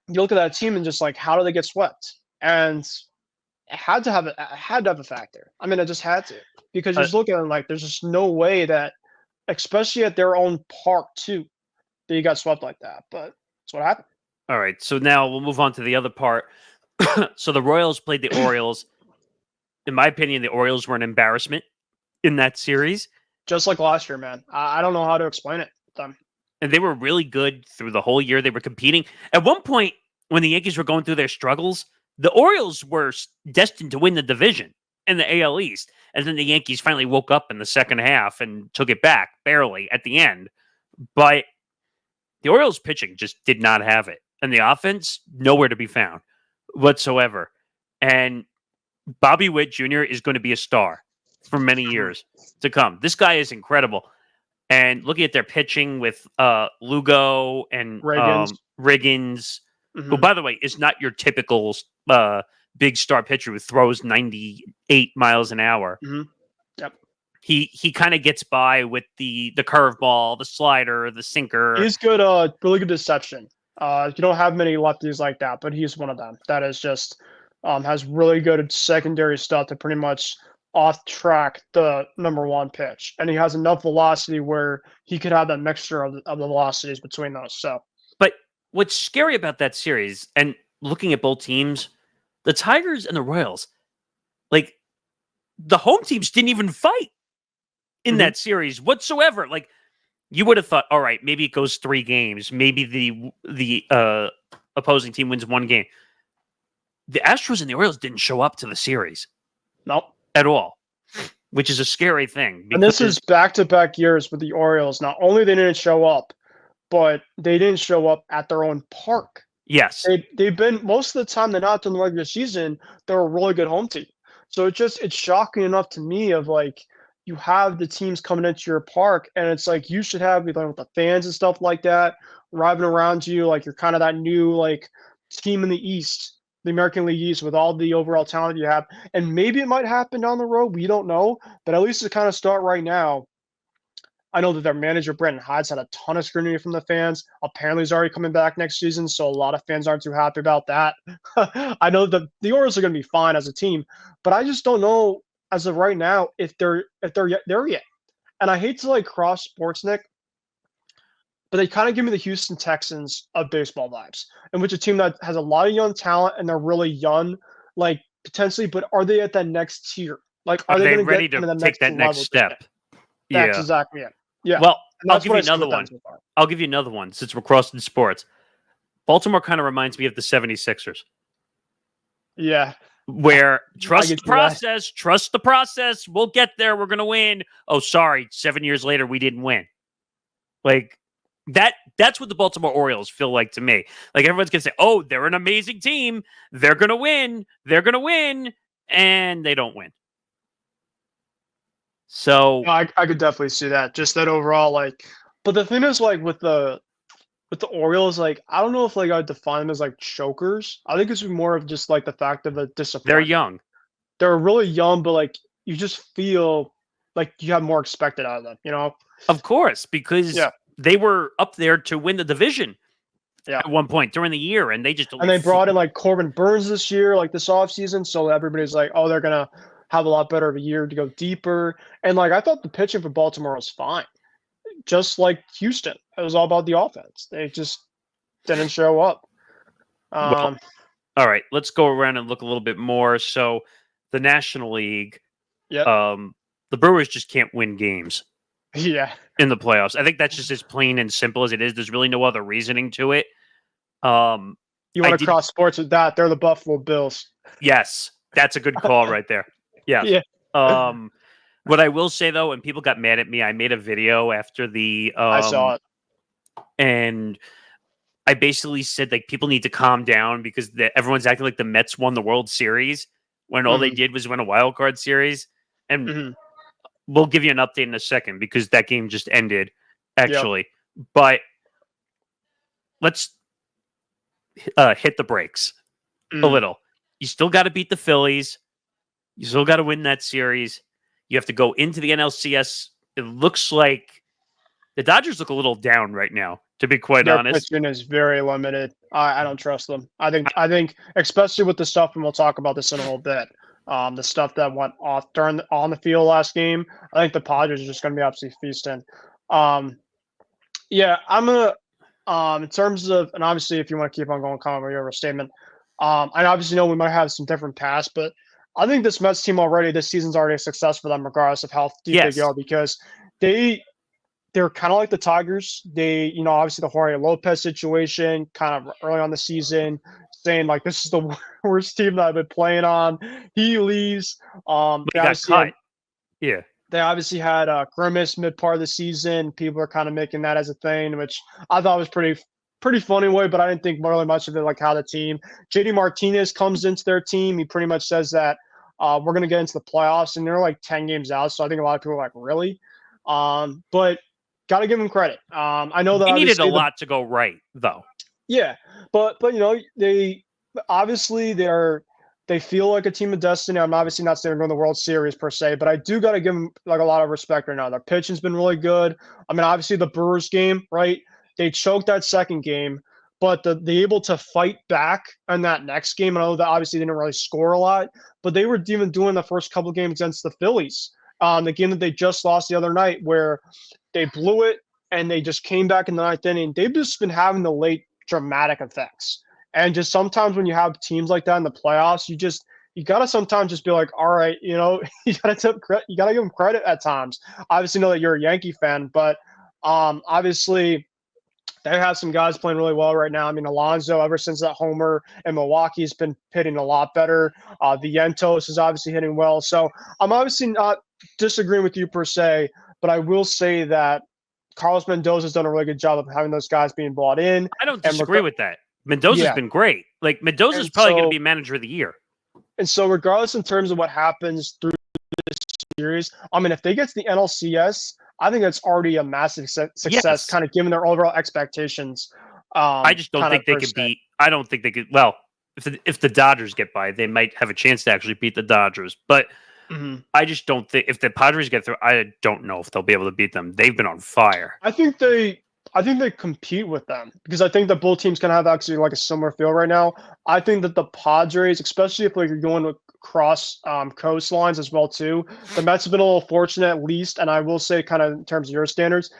Speaker 2: look at that team and just like, how do they get swept? And it had to have a factor. I mean, it just had to, because you just look at it like there's just no way that, especially at their own park too, that you got swept like that. But that's what happened.
Speaker 1: All right, so now we'll move on to the other part. So the Royals played the Orioles. In my opinion, the Orioles were an embarrassment in that series.
Speaker 2: Just like last year, man. I don't know how to explain it.
Speaker 1: And they were really good through the whole year. They were competing. At one point, when the Yankees were going through their struggles, the Orioles were destined to win the division in the AL East. And then the Yankees finally woke up in the second half and took it back, barely, at the end. But the Orioles pitching just did not have it. And the offense, nowhere to be found whatsoever. And Bobby Witt Jr. is going to be a star for many years to come. This guy is incredible. And looking at their pitching with Lugo and Riggins, who, by the way, is not your typical big star pitcher who throws 98 miles an hour.
Speaker 2: Yep.
Speaker 1: He kind of gets by with the curveball, the slider, the sinker.
Speaker 2: He's good, really good deception. You don't have many lefties like that, but he's one of them. That is just has really good secondary stuff to pretty much off track the number 1 pitch, and he has enough velocity where he could have that mixture of the velocities between those. So,
Speaker 1: but what's scary about that series, and looking at both teams, the Tigers and the Royals, like the home teams didn't even fight in that series whatsoever. Like you would have thought, all right, maybe it goes 3 games, maybe the opposing team wins 1 game. The Astros and the Orioles didn't show up to the series.
Speaker 2: Nope.
Speaker 1: At all, which is a scary thing.
Speaker 2: And this is back-to-back years with the Orioles. Not only they didn't show up, but they didn't show up at their own park.
Speaker 1: Yes.
Speaker 2: They've been, most of the time they're not in the regular season, they're a really good home team. So it's shocking enough to me of like, you have the teams coming into your park, and it's like you should have with the fans and stuff like that arriving around you, like you're kind of that new like team in the East the American League East with all the overall talent you have. And maybe it might happen down the road. We don't know. But at least to kind of start right now, I know that their manager, Brandon Hyde's had a ton of scrutiny from the fans. Apparently, he's already coming back next season, so a lot of fans aren't too happy about that. I know that the Orioles are going to be fine as a team, but I just don't know as of right now if they're there yet. And I hate to like cross sports, Nick, but they kind of give me the Houston Texans of baseball vibes, in which a team that has a lot of young talent and they're really young, like potentially, but are they at that next tier? Like, are they going to
Speaker 1: ready
Speaker 2: get
Speaker 1: to
Speaker 2: the
Speaker 1: take that next step?
Speaker 2: That's
Speaker 1: Yeah.
Speaker 2: exactly it. Yeah.
Speaker 1: Well,
Speaker 2: And
Speaker 1: I'll
Speaker 2: that's
Speaker 1: give
Speaker 2: what
Speaker 1: you
Speaker 2: I see
Speaker 1: another
Speaker 2: with them
Speaker 1: one.
Speaker 2: so far.
Speaker 1: I'll give you another one since we're crossing sports. Baltimore kind of reminds me of the 76ers,
Speaker 2: Yeah.
Speaker 1: where trust
Speaker 2: get
Speaker 1: the
Speaker 2: you that.
Speaker 1: process, trust the process. We'll get there. We're going to win. Oh, sorry. 7 years later, we didn't win. Like that's what the Baltimore Orioles feel like to me. Like everyone's going to say, oh, they're an amazing team. They're going to win. They're going to win. And they don't win. So
Speaker 2: No, I could definitely see that. Just that overall, like, but the thing is, like, with the Orioles, like, I don't know if like I'd define them as like chokers. I think it's more of just like the fact of a
Speaker 1: they're
Speaker 2: disappointment.
Speaker 1: young.
Speaker 2: They're really young, but like you just feel like you have more expected out of them, you know?
Speaker 1: Of course, because
Speaker 2: Yeah.
Speaker 1: they were up there to win the division
Speaker 2: Yeah.
Speaker 1: at one point during the year, and they just
Speaker 2: And they brought in like Corbin Burns this year, like this offseason. So everybody's like, oh, they're gonna have a lot better of a year to go deeper. And like I thought the pitching for Baltimore was fine. Just like Houston. It was all about the offense. They just didn't show up.
Speaker 1: Well, all right, let's go around and look a little bit more. So the National League,
Speaker 2: Yep.
Speaker 1: the Brewers just can't win games
Speaker 2: Yeah.
Speaker 1: in the playoffs. I think that's just as plain and simple as it is. There's really no other reasoning to it.
Speaker 2: You want to cross sports with that? They're the Buffalo Bills.
Speaker 1: Yes, that's a good call right there. Yeah. What I will say though, and people got mad at me, I made a video after the
Speaker 2: I saw it.
Speaker 1: and I basically said like people need to calm down because everyone's acting like the Mets won the World Series when all they did was win a wild card series. And we'll give you an update in a second because that game just ended, actually. Yep. But let's hit the brakes a little. You still got to beat the Phillies. You still got to win that series. You have to go into the NLCS. It looks like the Dodgers look a little down right now, to be quite honest.
Speaker 2: Their pitching is very limited. I don't trust them. I think, especially with the stuff, and we'll talk about this in a little bit. The stuff that went off on the field last game, I think the Padres are just going to be absolutely feasting. Yeah, I'm gonna. In terms of, and obviously, if you want to keep on going, comment with your statement. I obviously know we might have some different paths, but I think this Mets team already, this season's already a success for them, regardless of how deep they go, because they're kind of like the Tigers. They, obviously the Jorge Lopez situation, kind of early on the season, saying like this is the worst team that I've been playing on. He leaves.
Speaker 1: They got cut.
Speaker 2: They obviously had Grimace mid part of the season. People are kind of making that as a thing, which I thought was pretty funny way, but I didn't think really much of it. Like how the team, JD Martinez comes into their team. He pretty much says that we're going to get into the playoffs, and they're like 10 games out. So I think a lot of people are like, really? But got to give them credit. I know that
Speaker 1: they needed a lot to go right, though.
Speaker 2: Yeah, but they obviously they feel like a team of destiny. I'm obviously not saying they're going to the World Series per se, but I do got to give them like a lot of respect right now. Their pitching's been really good. I mean, obviously the Brewers game, right? They choked that second game, but they able to fight back in that next game. I know that obviously they didn't really score a lot, but they were even doing the first couple games against the Phillies. The game that they just lost the other night where they blew it and they just came back in the ninth inning. They've just been having the late dramatic effects. And just sometimes when you have teams like that in the playoffs, you got to sometimes just be like, all right, you got to give them credit at times. Obviously, know that you're a Yankee fan, but obviously they have some guys playing really well right now. I mean, Alonso, ever since that homer in Milwaukee, has been hitting a lot better. Vientos is obviously hitting well. So I'm obviously not disagreeing with you per se, but I will say that Carlos Mendoza's done a really good job of having those guys being brought in.
Speaker 1: I don't disagree with that. Mendoza's been great. Like, Mendoza's probably going to be manager of the year. And
Speaker 2: so regardless in terms of what happens through this series, I mean, if they get to the NLCS, I think that's already a massive success, kind of given their overall expectations.
Speaker 1: I just don't think they could beat – I don't think they could – well, if the Dodgers get by, they might have a chance to actually beat the Dodgers. But
Speaker 2: Mhm.
Speaker 1: I just don't think if the Padres get through, I don't know if they'll be able to beat them. They've been on fire.
Speaker 2: I think they compete with them because I think that both teams can have actually like a similar feel right now. I think that the Padres, especially if like you're going across coastlines as well too, the Mets have been a little fortunate at least, and I will say kind of in terms of your standards,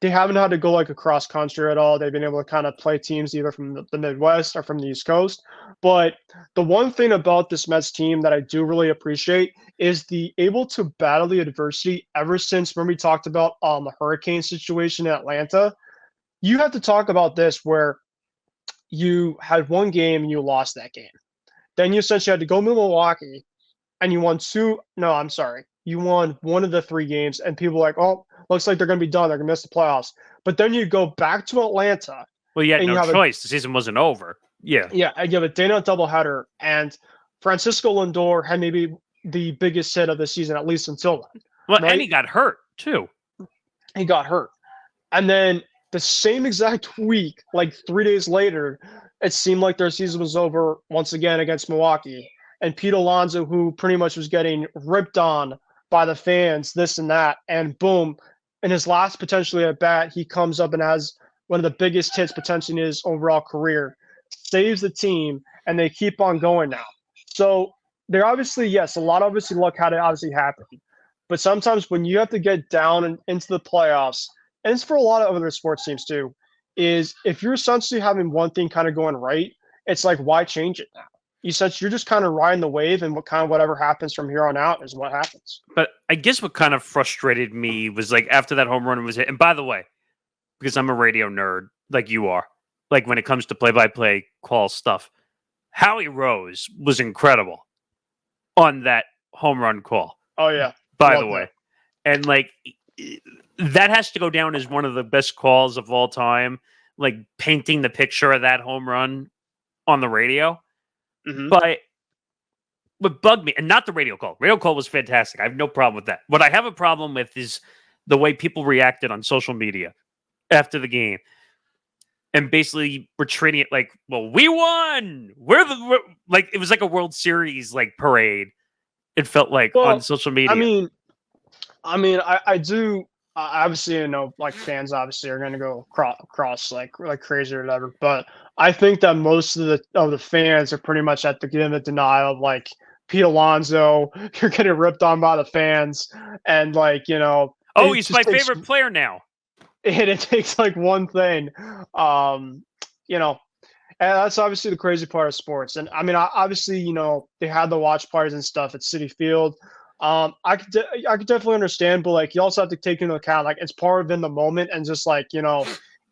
Speaker 2: they haven't had to go like across country at all. They've been able to kind of play teams either from the Midwest or from the East Coast. But the one thing about this Mets team that I do really appreciate is the able to battle the adversity ever since when we talked about the hurricane situation in Atlanta. You have to talk about this where you had one game and you lost that game. Then you essentially had to go to Milwaukee and you won two. No, I'm sorry. You won one of the three games, and people were like, oh, looks like they're going to be done. They're going to miss the playoffs. But then you go back to Atlanta
Speaker 1: Well, you had
Speaker 2: and you
Speaker 1: no
Speaker 2: have
Speaker 1: choice. The season wasn't over. Yeah.
Speaker 2: and you have a day-night doubleheader, and Francisco Lindor had maybe the biggest hit of the season, at least until then.
Speaker 1: Well, and
Speaker 2: Right?
Speaker 1: he got hurt too.
Speaker 2: He got hurt. And then the same exact week, like 3 days later, it seemed like their season was over once again against Milwaukee. And Pete Alonso, who pretty much was getting ripped on by the fans, this and that, and boom, in his last potentially at bat, he comes up and has one of the biggest hits potentially in his overall career, saves the team, and they keep on going now. So they're obviously, yes, a lot of obviously luck had to obviously happen. But sometimes when you have to get down and into the playoffs, and it's for a lot of other sports teams too, is if you're essentially having one thing kind of going right, it's like why change it now? You're just kind of riding the wave, and what kind of whatever happens from here on out is what happens.
Speaker 1: But I guess what kind of frustrated me was like after that home run was hit. And by the way, because I'm a radio nerd like you are, like when it comes to play-by-play call stuff, Howie Rose was incredible on that home run call.
Speaker 2: Oh yeah,
Speaker 1: By the way, and like that has to go down as one of the best calls of all time. Like painting the picture of that home run on the radio.
Speaker 2: Mm-hmm.
Speaker 1: But what bugged me, and not the radio call. Radio call was fantastic. I have no problem with that. What I have a problem with is the way people reacted on social media after the game. And basically we're treating it like, well, we won. Like it was like a World Series like parade. It felt like on social media.
Speaker 2: I do. Obviously, like fans obviously are going to go across like crazy or whatever. But I think that most of the fans are pretty much at the give of denial of like Pete Alonso. You're getting ripped on by the fans, and like
Speaker 1: oh, he's my favorite player now.
Speaker 2: It takes like one thing, and that's obviously the crazy part of sports. And I mean, obviously, they had the watch parties and stuff at Citi Field. I could definitely understand, but like you also have to take into account like it's part of in the moment, and just like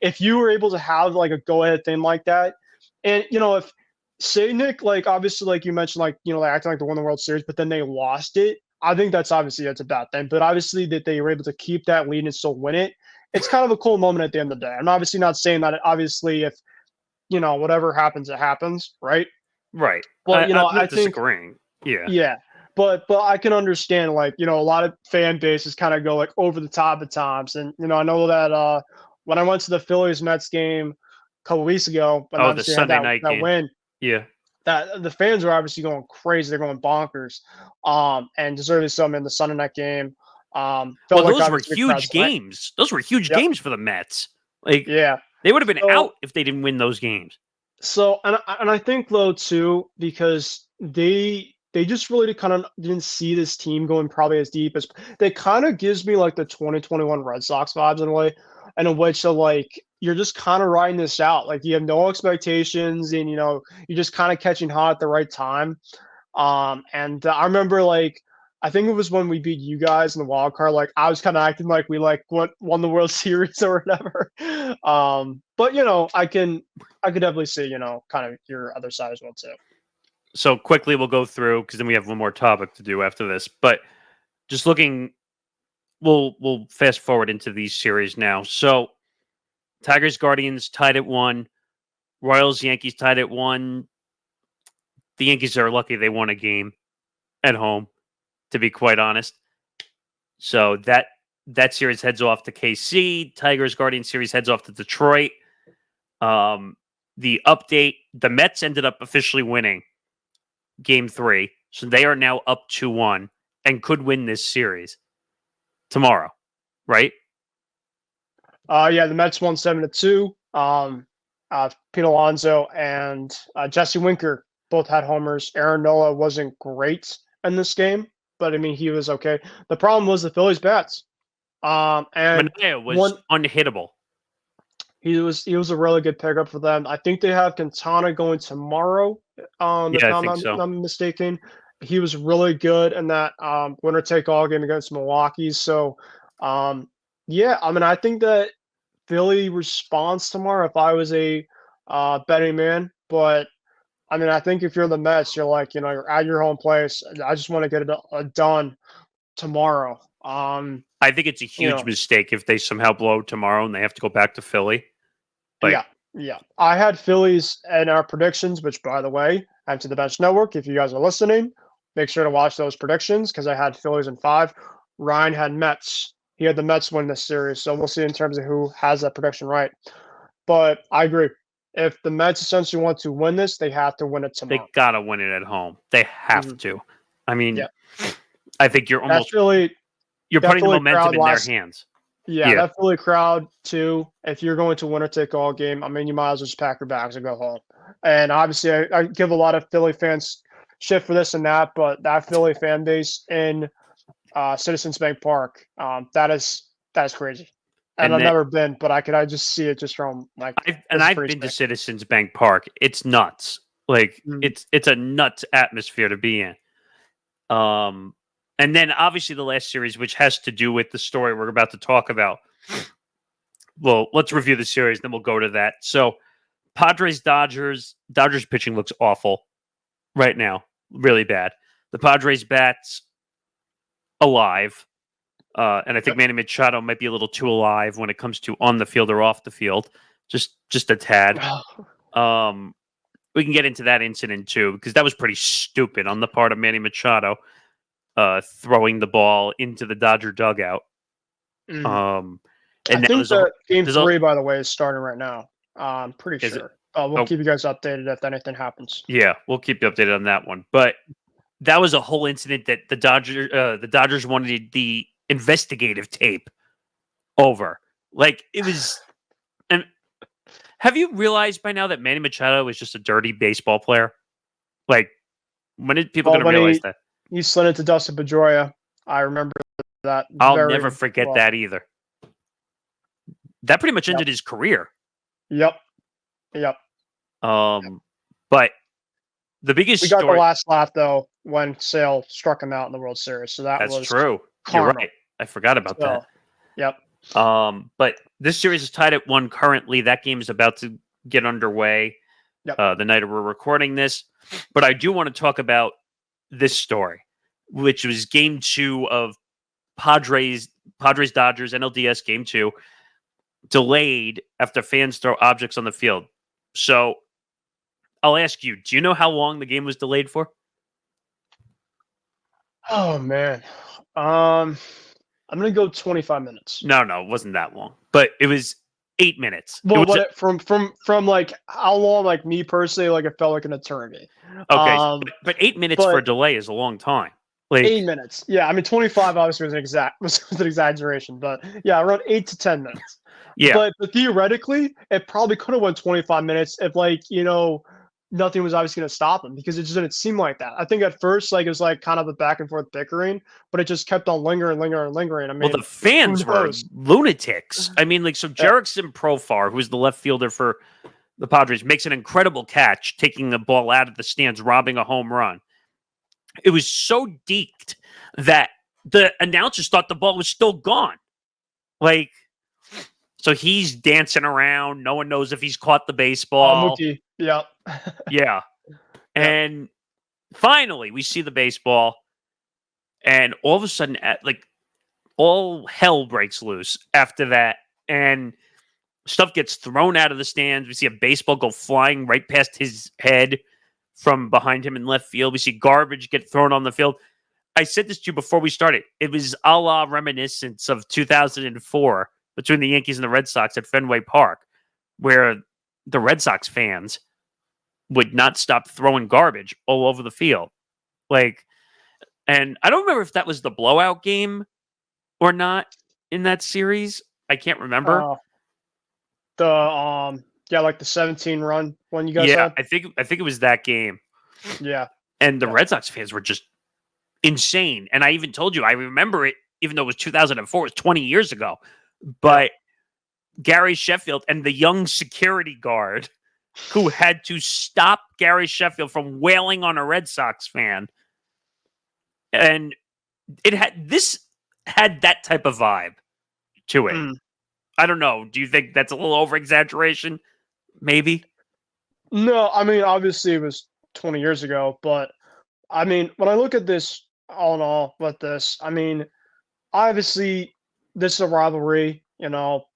Speaker 2: if you were able to have like a go ahead thing like that, and if say Nick, like obviously like you mentioned, like like acting like they won the World Series, but then they lost it. I think that's a bad thing. But obviously that they were able to keep that lead and still win it. It's kind of a cool moment at the end of the day. I'm obviously not saying that obviously if whatever happens, it happens, right?
Speaker 1: Right.
Speaker 2: Well,
Speaker 1: I'm
Speaker 2: I think
Speaker 1: disagreeing. Yeah.
Speaker 2: Yeah. But I can understand like, a lot of fan bases kind of go like over the top at times. And I know that when I went to the Phillies Mets game a couple weeks ago, but
Speaker 1: the Sunday night game.
Speaker 2: Win.
Speaker 1: Yeah.
Speaker 2: That the fans were obviously going crazy. They're going bonkers. And deservedly so in the Sunday night game.
Speaker 1: Those were huge games. Those were huge games for the Mets. Like,
Speaker 2: yeah,
Speaker 1: they would have been out if they didn't win those games.
Speaker 2: So, and I think though too, because they just really kind of didn't see this team going probably as deep as they kind of gives me like the 2021 Red Sox vibes in a way, and in which like you're just kind of riding this out, like you have no expectations, and you're just kind of catching hot at the right time. And I remember like I think it was when we beat you guys in the wild card. Like I was kind of acting like we like won the World Series or whatever. But I could definitely see kind of your other side as well too.
Speaker 1: So quickly we'll go through because then we have one more topic to do after this. But just looking, we'll fast forward into these series now. So Tigers Guardians tied at 1, Royals Yankees tied at 1. The Yankees are lucky they won a game at home, to be quite honest. So that series heads off to KC. Tigers Guardians series heads off to Detroit. the update, the Mets ended up officially winning Game 3, so they are now up 2-1 and could win this series tomorrow, right?
Speaker 2: Yeah, the Mets won 7-2. Pete Alonso and Jesse Winker both had homers. Aaron Nola wasn't great in this game, but I mean he was okay. The problem was the Phillies bats. And
Speaker 1: Manaea was unhittable.
Speaker 2: he was a really good pickup for them. I think they have Quintana going tomorrow. If
Speaker 1: Yeah, I
Speaker 2: I'm
Speaker 1: think so.
Speaker 2: not mistaken, he was really good in that winner take all game against Milwaukee. So, yeah, I mean, I think that Philly responds tomorrow if I was a betting man. But I mean, I think if you're the Mets, you're like, you're at your home place. I just want to get it done tomorrow.
Speaker 1: I think it's a huge mistake if they somehow blow tomorrow and they have to go back to Philly.
Speaker 2: Yeah. I had Phillies in our predictions, which, by the way, Empty the Bench Network. If you guys are listening, make sure to watch those predictions because I had Phillies in 5. Ryan had Mets. He had the Mets win this series, so we'll see in terms of who has that prediction right. But I agree. If the Mets essentially want to win this, they have to win it tomorrow.
Speaker 1: They gotta win it at home. They have to. I mean, I think you're putting the momentum in their hands.
Speaker 2: Yeah, that Philly crowd too. If you're going to winner take all game, I mean, you might as well just pack your bags and go home. And obviously, I give a lot of Philly fans shit for this and that, but that Philly fan base in Citizens Bank Park, that is crazy. And I've never been, but I just see it just from like.
Speaker 1: I've been to Citizens Bank Park. It's nuts. Like it's a nuts atmosphere to be in. And then obviously the last series, which has to do with the story we're about to talk about. Well, let's review the series, then we'll go to that. So Padres Dodgers pitching looks awful right now. Really bad. The Padres bats alive. And I think Manny Machado might be a little too alive when it comes to on the field or off the field. Just a tad. We can get into that incident too, because that was pretty stupid on the part of Manny Machado. Throwing the ball into the Dodger dugout.
Speaker 2: And I think that game 3, by the way, is starting right now. I'm pretty sure. We'll keep you guys updated if anything happens.
Speaker 1: Yeah, we'll keep you updated on that one. But that was a whole incident that the Dodgers wanted the investigative tape over. Like it was. And have you realized by now that Manny Machado is just a dirty baseball player? Like, when did people going to realize that?
Speaker 2: He slid into Dustin Pedroia. I remember that.
Speaker 1: I'll never forget that either. That pretty much ended his career.
Speaker 2: Yep.
Speaker 1: But the biggest
Speaker 2: we got the last laugh though when Saleh struck him out in the World Series. So that's
Speaker 1: true. You're right. I forgot about that.
Speaker 2: Yep.
Speaker 1: But this series is tied at 1 currently. That game is about to get underway. The night we're recording this. But I do want to talk about this story, which was Game 2 of Padres Dodgers NLDS Game 2, delayed after fans throw objects on the field. So I'll ask you, do you know how long the game was delayed for?
Speaker 2: Oh man. I'm gonna go 25 minutes.
Speaker 1: No, it wasn't that long. But it was 8 minutes.
Speaker 2: Well, from like how long, like me personally, like it felt like an eternity.
Speaker 1: Okay, but 8 minutes for a delay is a long time. Like
Speaker 2: 8 minutes. Yeah, I mean 25 obviously was an exaggeration, but yeah, around 8 to 10 minutes.
Speaker 1: Yeah.
Speaker 2: But theoretically, it probably could have went 25 minutes if nothing was obviously going to stop him because it just didn't seem like that. I think at first, like it was like kind of a back and forth bickering, but it just kept on lingering. I mean,
Speaker 1: well, the fans were lunatics. I mean, like so, Jerickson Profar, who's the left fielder for the Padres, makes an incredible catch, taking the ball out of the stands, robbing a home run. It was so deked that the announcers thought the ball was still gone. Like, so he's dancing around. No one knows if he's caught the baseball.
Speaker 2: Mookie. Yeah.
Speaker 1: Yeah. And finally, we see the baseball, and all of a sudden, all hell breaks loose after that, and stuff gets thrown out of the stands. We see a baseball go flying right past his head from behind him in left field. We see garbage get thrown on the field. I said this to you before we started. It was a la reminiscence of 2004 between the Yankees and the Red Sox at Fenway Park, where the Red Sox fans would not stop throwing garbage all over the field. Like, and I don't remember if that was the blowout game or not in that series. I can't remember.
Speaker 2: Like the 17 run one you guys
Speaker 1: Yeah,
Speaker 2: had.
Speaker 1: I think it was that game.
Speaker 2: Yeah.
Speaker 1: And the Red Sox fans were just insane. And I even told you I remember it, even though it was 2004, it was 20 years ago. But Gary Sheffield and the young security guard who had to stop Gary Sheffield from wailing on a Red Sox fan. And this had that type of vibe to it. I don't know. Do you think that's a little over exaggeration? Maybe.
Speaker 2: No, I mean obviously it was 20 years ago, but I mean when I look at this all in all with this, I mean obviously this is a rivalry.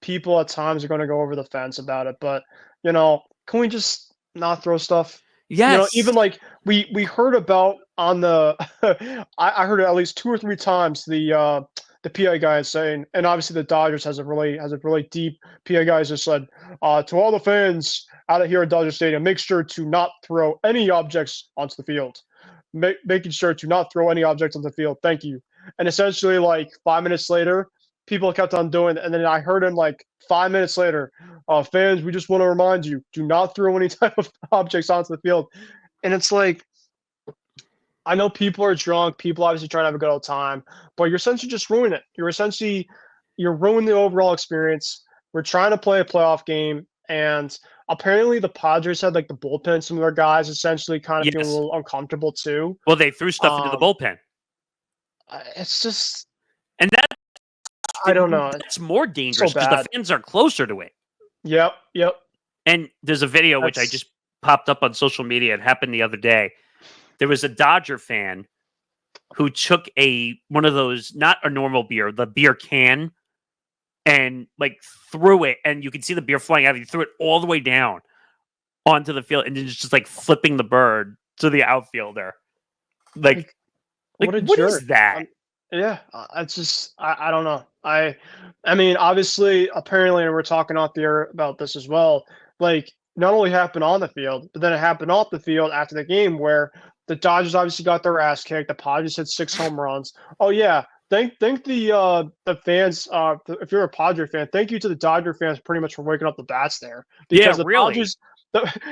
Speaker 2: People at times are going to go over the fence about it, but can we just not throw stuff?
Speaker 1: Yes.
Speaker 2: Even like we heard about on the, I heard it at least 2 or 3 times the PA guy is saying, and obviously the Dodgers has a really deep PA guy just said, to all the fans out of here at Dodger Stadium, make sure to not throw any objects onto the field. Making sure to not throw any objects on the field. Thank you. And essentially, like 5 minutes later, people kept on doing it. And then I heard him like 5 minutes later, fans, we just want to remind you, do not throw any type of objects onto the field. And it's like, I know people are drunk. People obviously trying to have a good old time, but you're essentially just ruining it. You're ruining the overall experience. We're trying to play a playoff game, and apparently the Padres had like the bullpen. Some of their guys essentially kind of feeling a little uncomfortable too.
Speaker 1: Well, they threw stuff into the bullpen.
Speaker 2: It's just,
Speaker 1: and that
Speaker 2: I don't know.
Speaker 1: It's more dangerous because the fans are closer to it.
Speaker 2: Yep.
Speaker 1: And there's a video which I just popped up on social media. It happened the other day. There was a Dodger fan who took one of those, not a normal beer, the beer can, and like threw it, and you could see the beer flying out. He threw it all the way down onto the field, and then just like flipping the bird to the outfielder. Like what is that?
Speaker 2: Yeah, it's just I don't know. I mean, obviously, apparently, and we're talking off the air about this as well. Like, not only happened on the field, but then it happened off the field after the game where the Dodgers obviously got their ass kicked. The Padres had 6 home runs. Oh yeah, thank the fans. If you're a Padre fan, thank you to the Dodger fans pretty much for waking up the bats there. Because the Padres,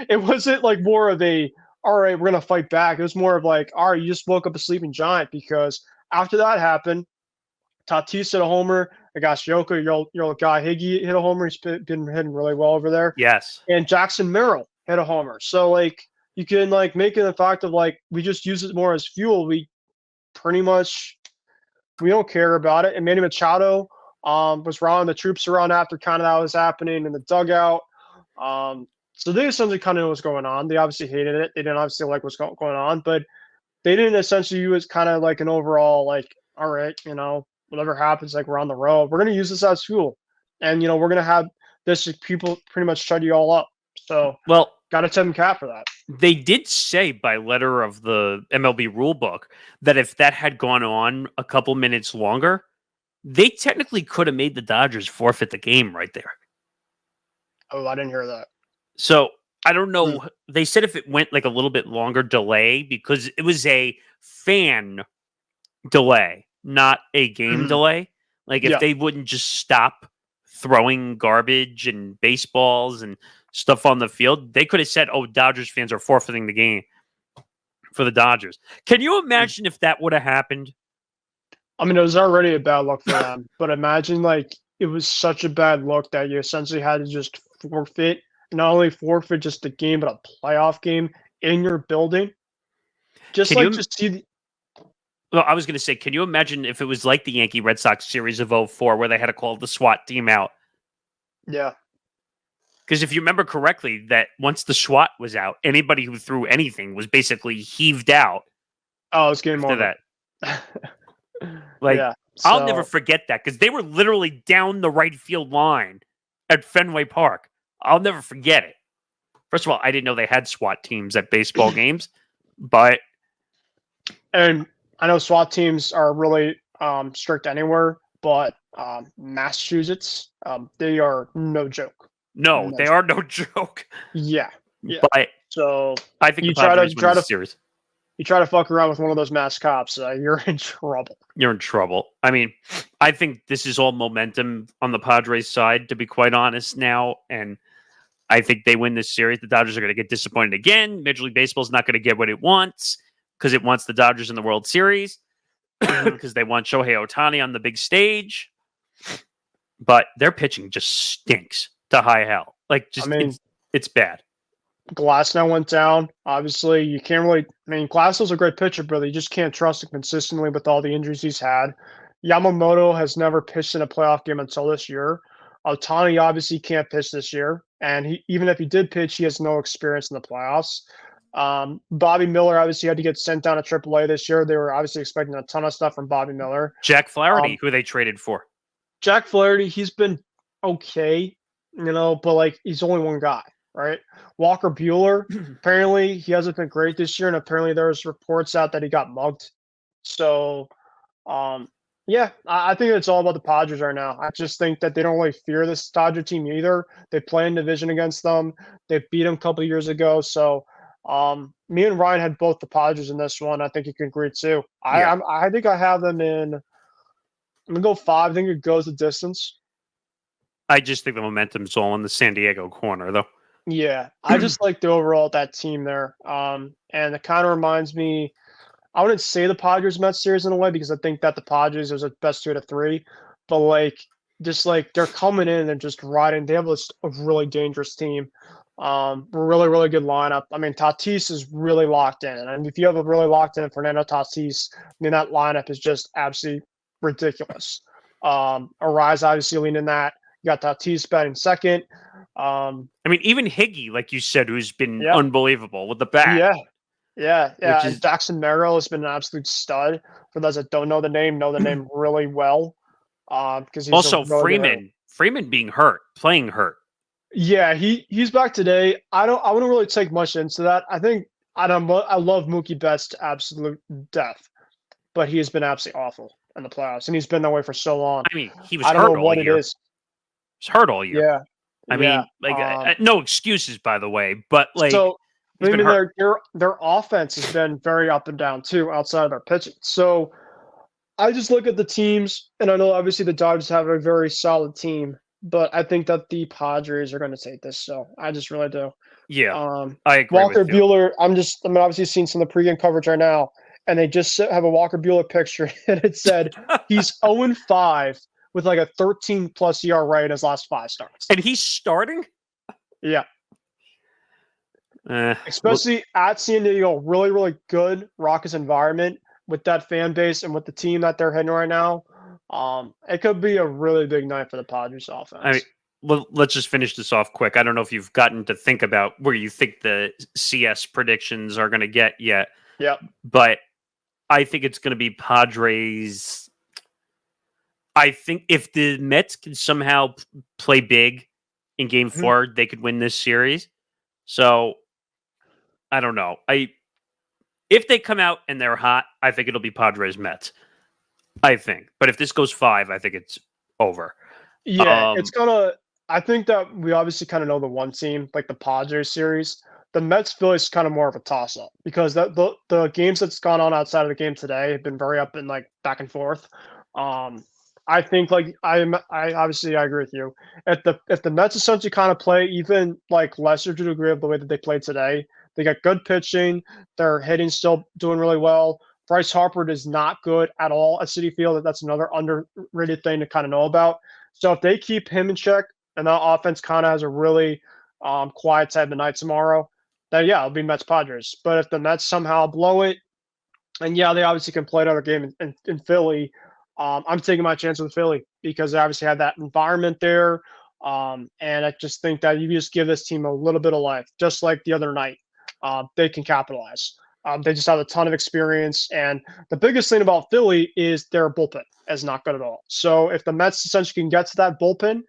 Speaker 2: it wasn't like more of a, all right, we're gonna fight back. It was more of like, all right, you just woke up a sleeping giant. Because after that happened, Tatis hit a homer. Higashioka, your guy Higgy hit a homer. He's been hitting really well over there.
Speaker 1: Yes.
Speaker 2: And Jackson Merrill hit a homer. So like you can like make it the fact of like we just use it more as fuel. We don't care about it. And Manny Machado was running the troops around after kind of that was happening in the dugout. So they essentially kind of knew what's going on. They obviously hated it. They didn't obviously like what's going on, but they didn't essentially use kind of like an overall like, all right, whatever happens, like we're on the road. We're going to use this as fuel. And, we're going to have this people pretty much shut you all up. So,
Speaker 1: well,
Speaker 2: got to tip them cap for that.
Speaker 1: They did say by letter of the MLB rule book that if that had gone on a couple minutes longer, they technically could have made the Dodgers forfeit the game right there.
Speaker 2: Oh, I didn't hear that.
Speaker 1: So I don't know. They said if it went like a little bit longer delay, because it was a fan delay, not a game delay. Like if they wouldn't just stop throwing garbage and baseballs and stuff on the field, they could have said, oh, Dodgers fans are forfeiting the game for the Dodgers. Can you imagine if that would have happened?
Speaker 2: I mean, it was already a bad look for them, but imagine like it was such a bad look that you essentially had to just forfeit, not only forfeit just the game, but a playoff game in your building. Just see.
Speaker 1: Well, I was going to say, can you imagine if it was like the Yankee Red Sox series of 2004 where they had to call the SWAT team out?
Speaker 2: Yeah.
Speaker 1: Because if you remember correctly, that once the SWAT was out, anybody who threw anything was basically heaved out.
Speaker 2: Oh, it's game over.
Speaker 1: That. I'll never forget that because they were literally down the right field line at Fenway Park. I'll never forget it. First of all, I didn't know they had SWAT teams at baseball games, but...
Speaker 2: And I know SWAT teams are really strict anywhere, but Massachusetts, they are no joke.
Speaker 1: No, they are no joke.
Speaker 2: Yeah. Yeah.
Speaker 1: But
Speaker 2: So
Speaker 1: I think
Speaker 2: you
Speaker 1: the Padres
Speaker 2: try
Speaker 1: win
Speaker 2: to
Speaker 1: the series.
Speaker 2: you try to fuck around with one of those mass cops, you're in trouble.
Speaker 1: You're in trouble. I mean, I think this is all momentum on the Padres side, to be quite honest now. And I think they win this series. The Dodgers are going to get disappointed again. Major League Baseball is not going to get what it wants because it wants the Dodgers in the World Series because they want Shohei Ohtani on the big stage. But their pitching just stinks to high hell. Like, just it's bad.
Speaker 2: Glasnow went down. Obviously, you can't really. I mean, Glasnow's a great pitcher, but you just can't trust him consistently with all the injuries he's had. Yamamoto has never pitched in a playoff game until this year. Ohtani obviously can't pitch this year, and even if he did pitch, he has no experience in the playoffs. Bobby Miller obviously had to get sent down to AAA this year. They were obviously expecting a ton of stuff from Bobby Miller.
Speaker 1: Jack Flaherty, who they traded for.
Speaker 2: Jack Flaherty, he's been okay, but like he's only one guy, right? Walker Bueller, apparently he hasn't been great this year, and apparently there's reports out that he got mugged. So, yeah, I think it's all about the Padres right now. I just think that they don't really fear this Dodger team either. They play in division against them. They beat them a couple of years ago. So, me and Ryan had both the Padres in this one. I think you can agree too.
Speaker 1: Yeah.
Speaker 2: I think I have them in. I'm gonna go 5. I think it goes the distance.
Speaker 1: I just think the momentum's all in the San Diego corner, though.
Speaker 2: Yeah, I just like the overall that team there. And it kind of reminds me. I wouldn't say the Padres Mets series in a way because I think that the Padres are the best 2 out of 3, but like they're coming in and just riding. They have a really dangerous team. Really, really good lineup. I mean, Tatis is really locked in, and if you have a really locked in Fernando Tatis, I mean that lineup is just absolutely ridiculous. Arise obviously leading that. You got Tatis batting second.
Speaker 1: I mean, even Higgy, like you said, who's been unbelievable with the bat.
Speaker 2: Yeah. And Jackson Merrill has been an absolute stud. For those that don't know the name really well. Because he's
Speaker 1: also Freeman being hurt, playing hurt.
Speaker 2: Yeah, he's back today. I wouldn't really take much into that. I love Mookie Betts to absolute death, but he has been absolutely awful in the playoffs, and he's been that way for so long.
Speaker 1: I mean, he was hurt all year. He's hurt all year.
Speaker 2: Yeah.
Speaker 1: I mean, no excuses, by the way, but like.
Speaker 2: So, I mean, their offense has been very up and down too, outside of their pitching. So, I just look at the teams, and I know obviously the Dodgers have a very solid team, but I think that the Padres are going to take this. So, I just really do.
Speaker 1: Yeah, I agree.
Speaker 2: Walker Bueller. I'm obviously seeing some of the pregame coverage right now, and they just have a Walker Bueller picture, and it said he's 0-5 with like a 13+ ERA in his last 5 starts.
Speaker 1: And he's starting?
Speaker 2: Yeah. Especially at San Diego, really, really good raucous environment with that fan base and with the team that they're hitting right now. It could be a really big night for the Padres offense.
Speaker 1: I mean, well, let's just finish this off quick. I don't know if you've gotten to think about where you think the CS predictions are going to get yet.
Speaker 2: Yeah.
Speaker 1: But I think it's going to be Padres. I think if the Mets can somehow play big in Game 4, they could win this series. So, I don't know. If they come out and they're hot, I think it'll be Padres Mets. I think. But if this goes 5, I think it's over.
Speaker 2: Yeah, it's gonna. I think that we obviously kind of know the one team, like the Padres series. The Mets Phillies is kind of more of a toss up because the games that's gone on outside of the game today have been very up and like back and forth. I think like I obviously I agree with you. If the Mets essentially kind of play even like lesser to the degree of the way that they played today, they got good pitching. Their hitting still doing really well. Bryce Harper is not good at all at Citi Field. That's another underrated thing to kind of know about. So if they keep him in check and that offense kind of has a really quiet type of night tomorrow, then yeah, it'll be Mets Padres. But if the Mets somehow blow it, and yeah, they obviously can play another game in Philly. I'm taking my chance with Philly because they obviously have that environment there. And I just think that you just give this team a little bit of life, just like the other night. They can capitalize. They just have a ton of experience. And the biggest thing about Philly is their bullpen is not good at all. So if the Mets essentially can get to that bullpen,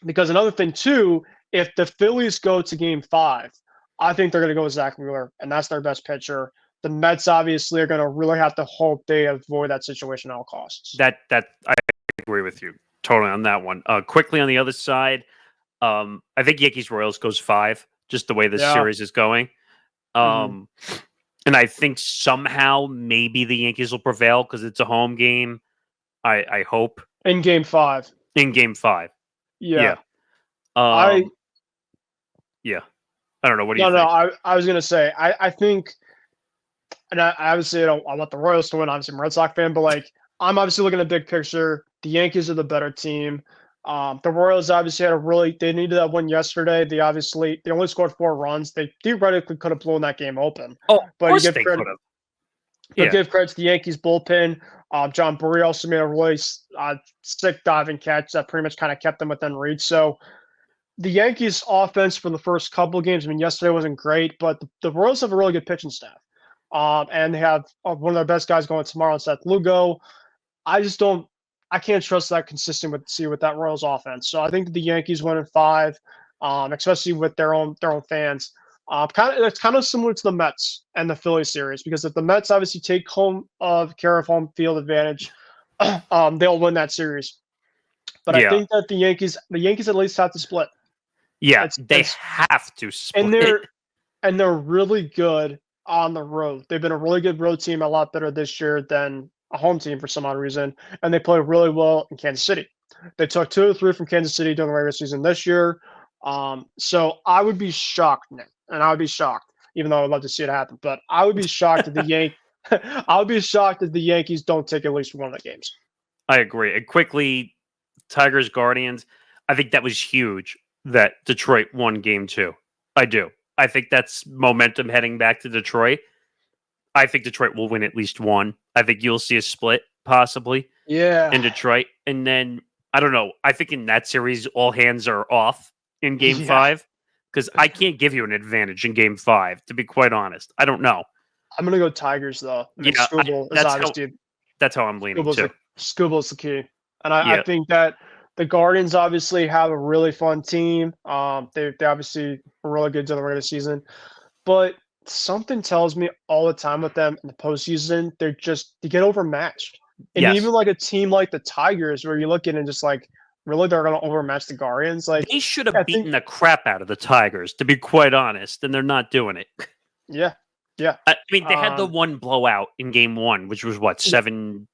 Speaker 2: because another thing too, if the Phillies go to Game 5, I think they're going to go with Zach Wheeler, and that's their best pitcher. The Mets obviously are going to really have to hope they avoid that situation at all costs.
Speaker 1: That I agree with you. Totally on that one. Quickly on the other side, I think Yankees Royals goes 5, just the way this
Speaker 2: Yeah.
Speaker 1: series is going.
Speaker 2: Hmm.
Speaker 1: Um, and I think somehow maybe the Yankees will prevail because it's a home game. I hope
Speaker 2: In Game 5.
Speaker 1: in Game 5.
Speaker 2: Yeah.
Speaker 1: Yeah.
Speaker 2: I
Speaker 1: Um, yeah. I don't know. What do you
Speaker 2: no,
Speaker 1: think?
Speaker 2: I was gonna say I think, and I obviously I want the Royals to win. Obviously, I'm a Red Sox fan, but like I'm obviously looking at the big picture. The Yankees are the better team. The Royals obviously had a really they needed that win yesterday. They only scored 4 runs. They theoretically could have blown that game open.
Speaker 1: Oh, of
Speaker 2: But you
Speaker 1: course
Speaker 2: give
Speaker 1: they could
Speaker 2: credit,
Speaker 1: have.
Speaker 2: but
Speaker 1: Yeah.
Speaker 2: give credit to the Yankees bullpen. John Burrell also made a really sick diving catch that pretty much kind of kept them within reach. So the Yankees offense for the first couple of games, I mean, yesterday wasn't great, but the Royals have a really good pitching staff. And they have one of their best guys going tomorrow, Seth Lugo. I just don't, I can't trust that consistent with that Royals offense. So I think the Yankees win in 5, especially with their own fans. It's kind of similar to the Mets and the Philly series because if the Mets obviously take care of home field advantage, they'll win that series. But I
Speaker 1: Yeah.
Speaker 2: think that the Yankees at least have to split.
Speaker 1: Yeah.
Speaker 2: It's
Speaker 1: They
Speaker 2: it's
Speaker 1: have to
Speaker 2: and
Speaker 1: split.
Speaker 2: they're really good on the road. They've been a really good road team, a lot better this year than a home team for some odd reason, and they play really well in Kansas City. They took 2 or 3 from Kansas City during the regular season this year. So I would be shocked, Nick, and I would be shocked, even though I'd love to see it happen. But I would be shocked if I would be shocked if the Yankees don't take at least one of the games.
Speaker 1: I agree. And quickly, Tigers Guardians. I think that was huge that Detroit won Game 2. I do. I think that's momentum heading back to Detroit. I think Detroit will win at least one. I think you'll see a split possibly
Speaker 2: Yeah,
Speaker 1: in Detroit. And then I don't know. I think in that series, all hands are off in Game
Speaker 2: yeah.
Speaker 1: 5 because I can't give you an advantage in Game 5. To be quite honest, I don't know.
Speaker 2: I'm gonna go Tigers though. I mean,
Speaker 1: Yeah, that's how I'm leaning
Speaker 2: Scooble's
Speaker 1: too.
Speaker 2: the Scooble's the key, and I
Speaker 1: Yeah,
Speaker 2: think that the Guardians obviously have a really fun team. They obviously were really good during the regular season, but something tells me all the time with them in the postseason, they get overmatched. And even
Speaker 1: yes,
Speaker 2: like a team like the Tigers, where you look at it and just like, really, they're going to overmatch the Guardians. Like,
Speaker 1: they should
Speaker 2: I
Speaker 1: have
Speaker 2: think,
Speaker 1: beaten the crap out of the Tigers. To be quite honest, and they're not doing it.
Speaker 2: yeah, yeah.
Speaker 1: I mean, they had the
Speaker 2: Um,
Speaker 1: one blowout in Game 1, which was what 7-0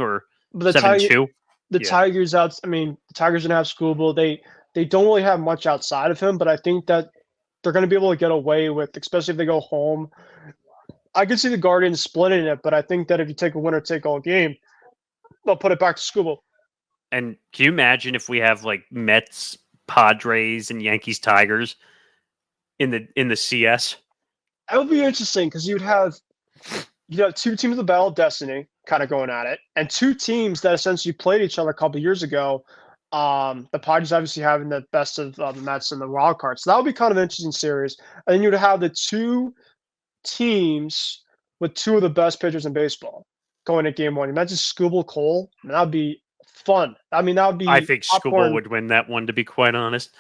Speaker 1: or
Speaker 2: but
Speaker 1: 7-2.
Speaker 2: the
Speaker 1: Yeah,
Speaker 2: Tigers out. I mean, the Tigers didn't have Scooble. They don't really have much outside of him, but I think that they're going to be able to get away with, especially if they go home. I could see the Guardians splitting it, but I think that if you take a winner take all game, they'll put it back to Scooble.
Speaker 1: and can you imagine if we have like Mets, Padres, and Yankees, Tigers in the CS?
Speaker 2: That would be interesting because you'd have 2 teams of Battle of Destiny kind of going at it, and 2 teams that essentially played each other a couple years ago. The Padres obviously having the best of the Mets and the wild card, so that would be kind of an interesting series. And then you'd have the 2 teams with 2 of the best pitchers in baseball going at Game 1. Imagine Scooble Cole, and that would be fun. I mean, that would
Speaker 1: I
Speaker 2: be
Speaker 1: think Scuba
Speaker 2: popcorn.
Speaker 1: would win that one. To be quite honest,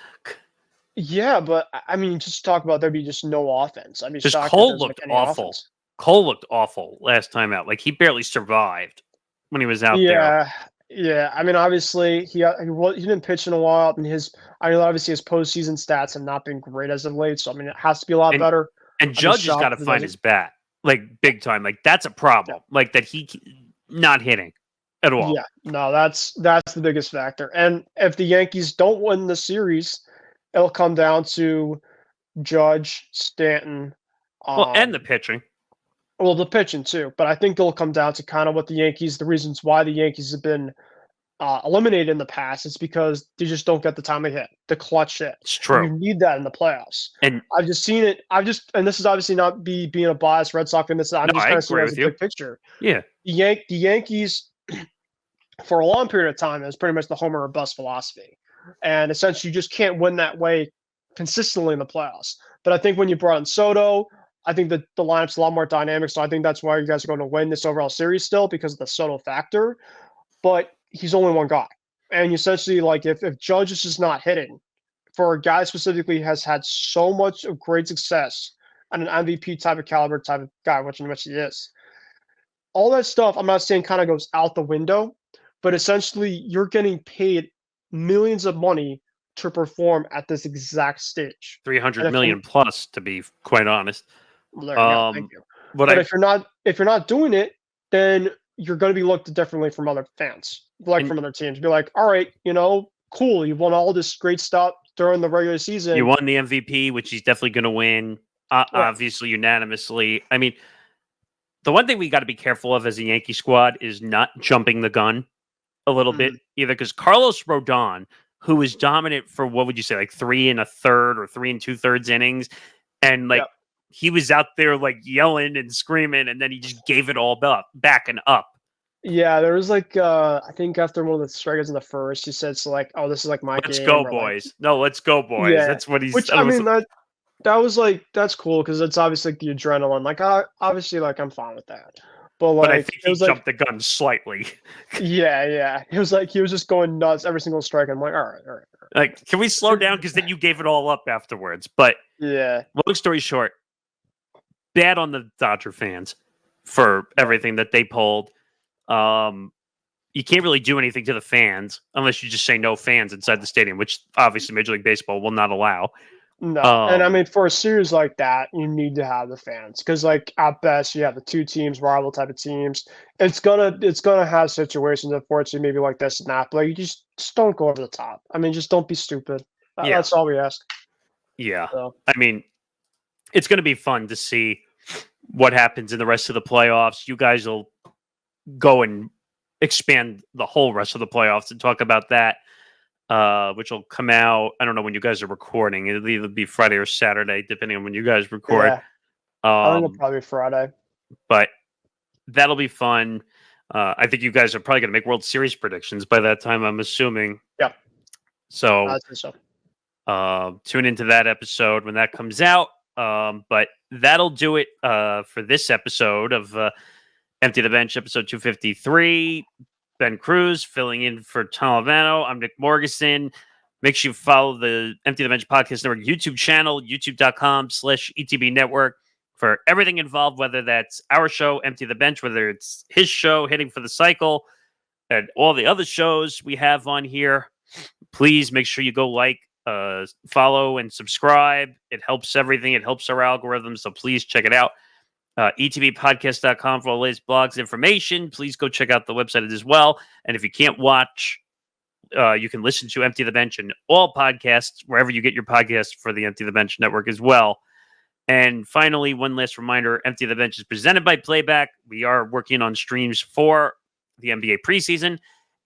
Speaker 2: Yeah, but I mean, just talk about there'd be just no offense. I'd be
Speaker 1: because
Speaker 2: shocked if
Speaker 1: Cole
Speaker 2: there's like
Speaker 1: looked
Speaker 2: any
Speaker 1: awful.
Speaker 2: offense.
Speaker 1: Cole looked awful last time out. Like he barely survived when he was out there.
Speaker 2: Yeah, yeah. I mean, obviously, he didn't pitch in a while, and I mean, obviously his postseason stats have not been great as of late. So I mean, it has to be a lot
Speaker 1: And
Speaker 2: better.
Speaker 1: and
Speaker 2: I'd be
Speaker 1: Judge has got
Speaker 2: shocked
Speaker 1: to
Speaker 2: if he
Speaker 1: find
Speaker 2: doesn't.
Speaker 1: his bat like big time. Like that's a
Speaker 2: Yeah,
Speaker 1: problem. Like that not hitting at all.
Speaker 2: yeah. No, that's the biggest factor. And if the Yankees don't win the series, it'll come down to Judge, Stanton,
Speaker 1: Well, and the
Speaker 2: um,
Speaker 1: pitching.
Speaker 2: well, the pitching too. But I think it'll come down to kind of the reasons why the Yankees have been eliminated in the past, it's because they just don't get the time to hit, the clutch hit,
Speaker 1: It's
Speaker 2: and
Speaker 1: true.
Speaker 2: you need that in the playoffs.
Speaker 1: And
Speaker 2: I've just seen it. And this is obviously not being a biased Red Sox fan.
Speaker 1: no,
Speaker 2: I'm just
Speaker 1: I
Speaker 2: kind of seeing
Speaker 1: agree
Speaker 2: it as
Speaker 1: with
Speaker 2: a
Speaker 1: you.
Speaker 2: big picture.
Speaker 1: Yeah.
Speaker 2: The Yankees, for a long period of time, it was pretty much the homer or bust philosophy, and essentially you just can't win that way consistently in the playoffs. But I think when you brought in Soto, I think that the lineup's a lot more dynamic. So I think that's why you guys are going to win this overall series still because of the Soto factor, but he's only one guy. And essentially, like if Judge is just not hitting for a guy specifically has had so much of great success and an MVP type of caliber type of guy, which in which he is, all that stuff I'm not saying kind of goes out the window. but essentially you're getting paid millions of money to perform at this exact stage.
Speaker 1: 300
Speaker 2: And if you're,
Speaker 1: million plus, to be quite honest.
Speaker 2: well, there you go, thank
Speaker 1: Um,
Speaker 2: you.
Speaker 1: but
Speaker 2: But
Speaker 1: I
Speaker 2: if you're not doing it, then you're going to be looked differently from other fans, like
Speaker 1: and
Speaker 2: from other teams. Be like, all right, cool, you won all this great stuff during the regular
Speaker 1: you
Speaker 2: season.
Speaker 1: won the MVP, which he's definitely going to win,
Speaker 2: Yeah.
Speaker 1: obviously unanimously. I mean, the one thing we got to be careful of as a Yankee squad is not jumping the gun a little bit
Speaker 2: Mhm.
Speaker 1: either, because Carlos Rodon, who was dominant for what would you say, like 3 1/3 or 3 2/3 innings, and like
Speaker 2: Yeah.
Speaker 1: he was out there like yelling and screaming, and then he just gave it all up, back and up.
Speaker 2: Yeah, there was like I think after one of the strikers in the first, he said so like, "Oh, this is like my
Speaker 1: Let's
Speaker 2: game,"
Speaker 1: go,
Speaker 2: or like,
Speaker 1: boys. No, let's go, boys.
Speaker 2: yeah.
Speaker 1: That's what he
Speaker 2: Which
Speaker 1: said.
Speaker 2: I
Speaker 1: It was
Speaker 2: mean that was like that's cool because it's obviously like the adrenaline. Like, obviously, like I'm fine with that, but
Speaker 1: but I
Speaker 2: like
Speaker 1: think
Speaker 2: it
Speaker 1: he
Speaker 2: was like,
Speaker 1: jumped the gun slightly.
Speaker 2: yeah, it was like he was just going nuts every single strike. I'm like, all right,
Speaker 1: Like, can we slow down? Because then you gave it all up afterwards. But
Speaker 2: yeah,
Speaker 1: long story short, bad on the Dodger fans for everything that they pulled. Um, you can't really do anything to the fans unless you just say no fans inside the stadium, which obviously Major League Baseball will not allow.
Speaker 2: no, and I
Speaker 1: Um,
Speaker 2: mean for a series like that, you need to have the fans because like at best you have the two teams, rival type of teams. It's gonna have situations, unfortunately, maybe like this and that, but like, you just don't go over the top. I mean, just don't be stupid.
Speaker 1: yeah,
Speaker 2: That's all we ask.
Speaker 1: yeah.
Speaker 2: So
Speaker 1: I mean, it's going to be fun to see what happens in the rest of the playoffs. You guys will go and expand the whole rest of the playoffs and talk about that, which will come out. I don't know when you guys are recording. It'll either be Friday or Saturday, depending on when you guys record.
Speaker 2: yeah, I think it'll
Speaker 1: Um,
Speaker 2: probably be Friday.
Speaker 1: but that'll be fun. I think you guys are probably going to make World Series predictions by that time, I'm assuming.
Speaker 2: Yeah,
Speaker 1: So
Speaker 2: I think so.
Speaker 1: tune into that episode when that comes out. But that'll do it for this episode of Empty the Bench, episode 253. Ben Kruse filling in for Tom Lavano. I'm Nick Morgasen. Make sure you follow the Empty the Bench Podcast Network YouTube channel, youtube.com/ETB Network, for everything involved, whether that's our show, Empty the Bench, whether it's his show, Hitting for the Cycle, and all the other shows we have on here. Please make sure you go like, follow, and subscribe. It helps everything. It helps our algorithm. So please check it out. ETBpodcast.com for all the latest blogs, information. Please go check out the website as well. And if you can't watch, you can listen to Empty the Bench and all podcasts, wherever you get your podcasts for the Empty the Bench network as well. And finally, one last reminder, Empty the Bench is presented by Playback. We are working on streams for the NBA preseason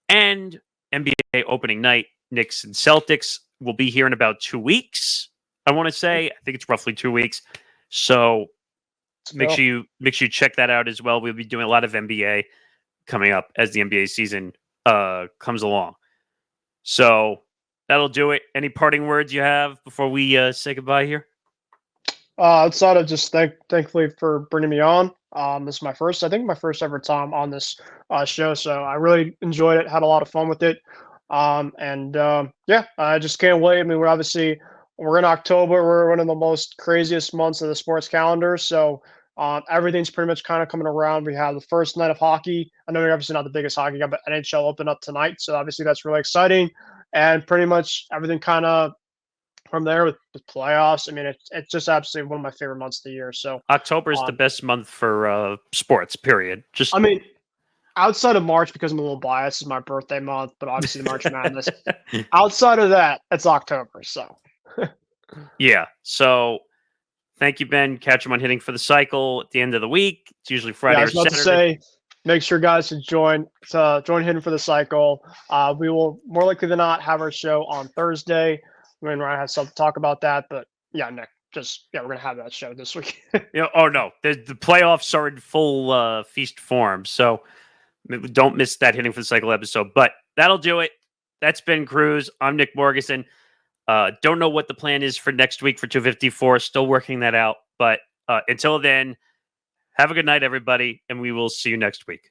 Speaker 1: and NBA opening night. Knicks and Celtics will be here in about 2 weeks. I want to say, I think it's roughly 2 weeks. So make sure you check that out as well. We'll be doing a lot of NBA coming up as the NBA season comes along. So that'll do it. Any parting words you have before we say goodbye here?
Speaker 2: Outside of just thankfully for bringing me on. This is I think my first ever time on this show, so I really enjoyed it. Had a lot of fun with it. Yeah, I just can't wait. I mean, we're in October. We're one of the most craziest months of the sports calendar. So everything's pretty much kind of coming around. We have the first night of hockey. I know you're obviously not the biggest hockey guy, but NHL opened up tonight, so obviously that's really exciting. And pretty much everything kind of from there with playoffs. I mean, it's just absolutely one of my favorite months of the year. So
Speaker 1: October is the
Speaker 2: um,
Speaker 1: best month for sports, period.
Speaker 2: I mean, outside of March, because I'm a little biased, is my birthday month, but obviously the March Madness. Outside of that, it's October. So
Speaker 1: yeah. So thank you, Ben. Catch him on Hitting for the Cycle at the end of the week. It's usually
Speaker 2: yeah,
Speaker 1: Friday
Speaker 2: I
Speaker 1: or
Speaker 2: was about to
Speaker 1: Saturday.
Speaker 2: say, make sure guys to join Hidden for the Cycle. We will more likely than not have our show on Thursday. I mean, we're gonna have something to talk about that, but yeah, Nick, we're gonna have that show this week.
Speaker 1: Oh no, the playoffs are in full feast form, so don't miss that Hitting for the Cycle episode. But that'll do it. That's Ben Kruse. I'm Nick Morgasen. Don't know what the plan is for next week for 254. Still working that out. But until then, have a good night, everybody, and we will see you next week.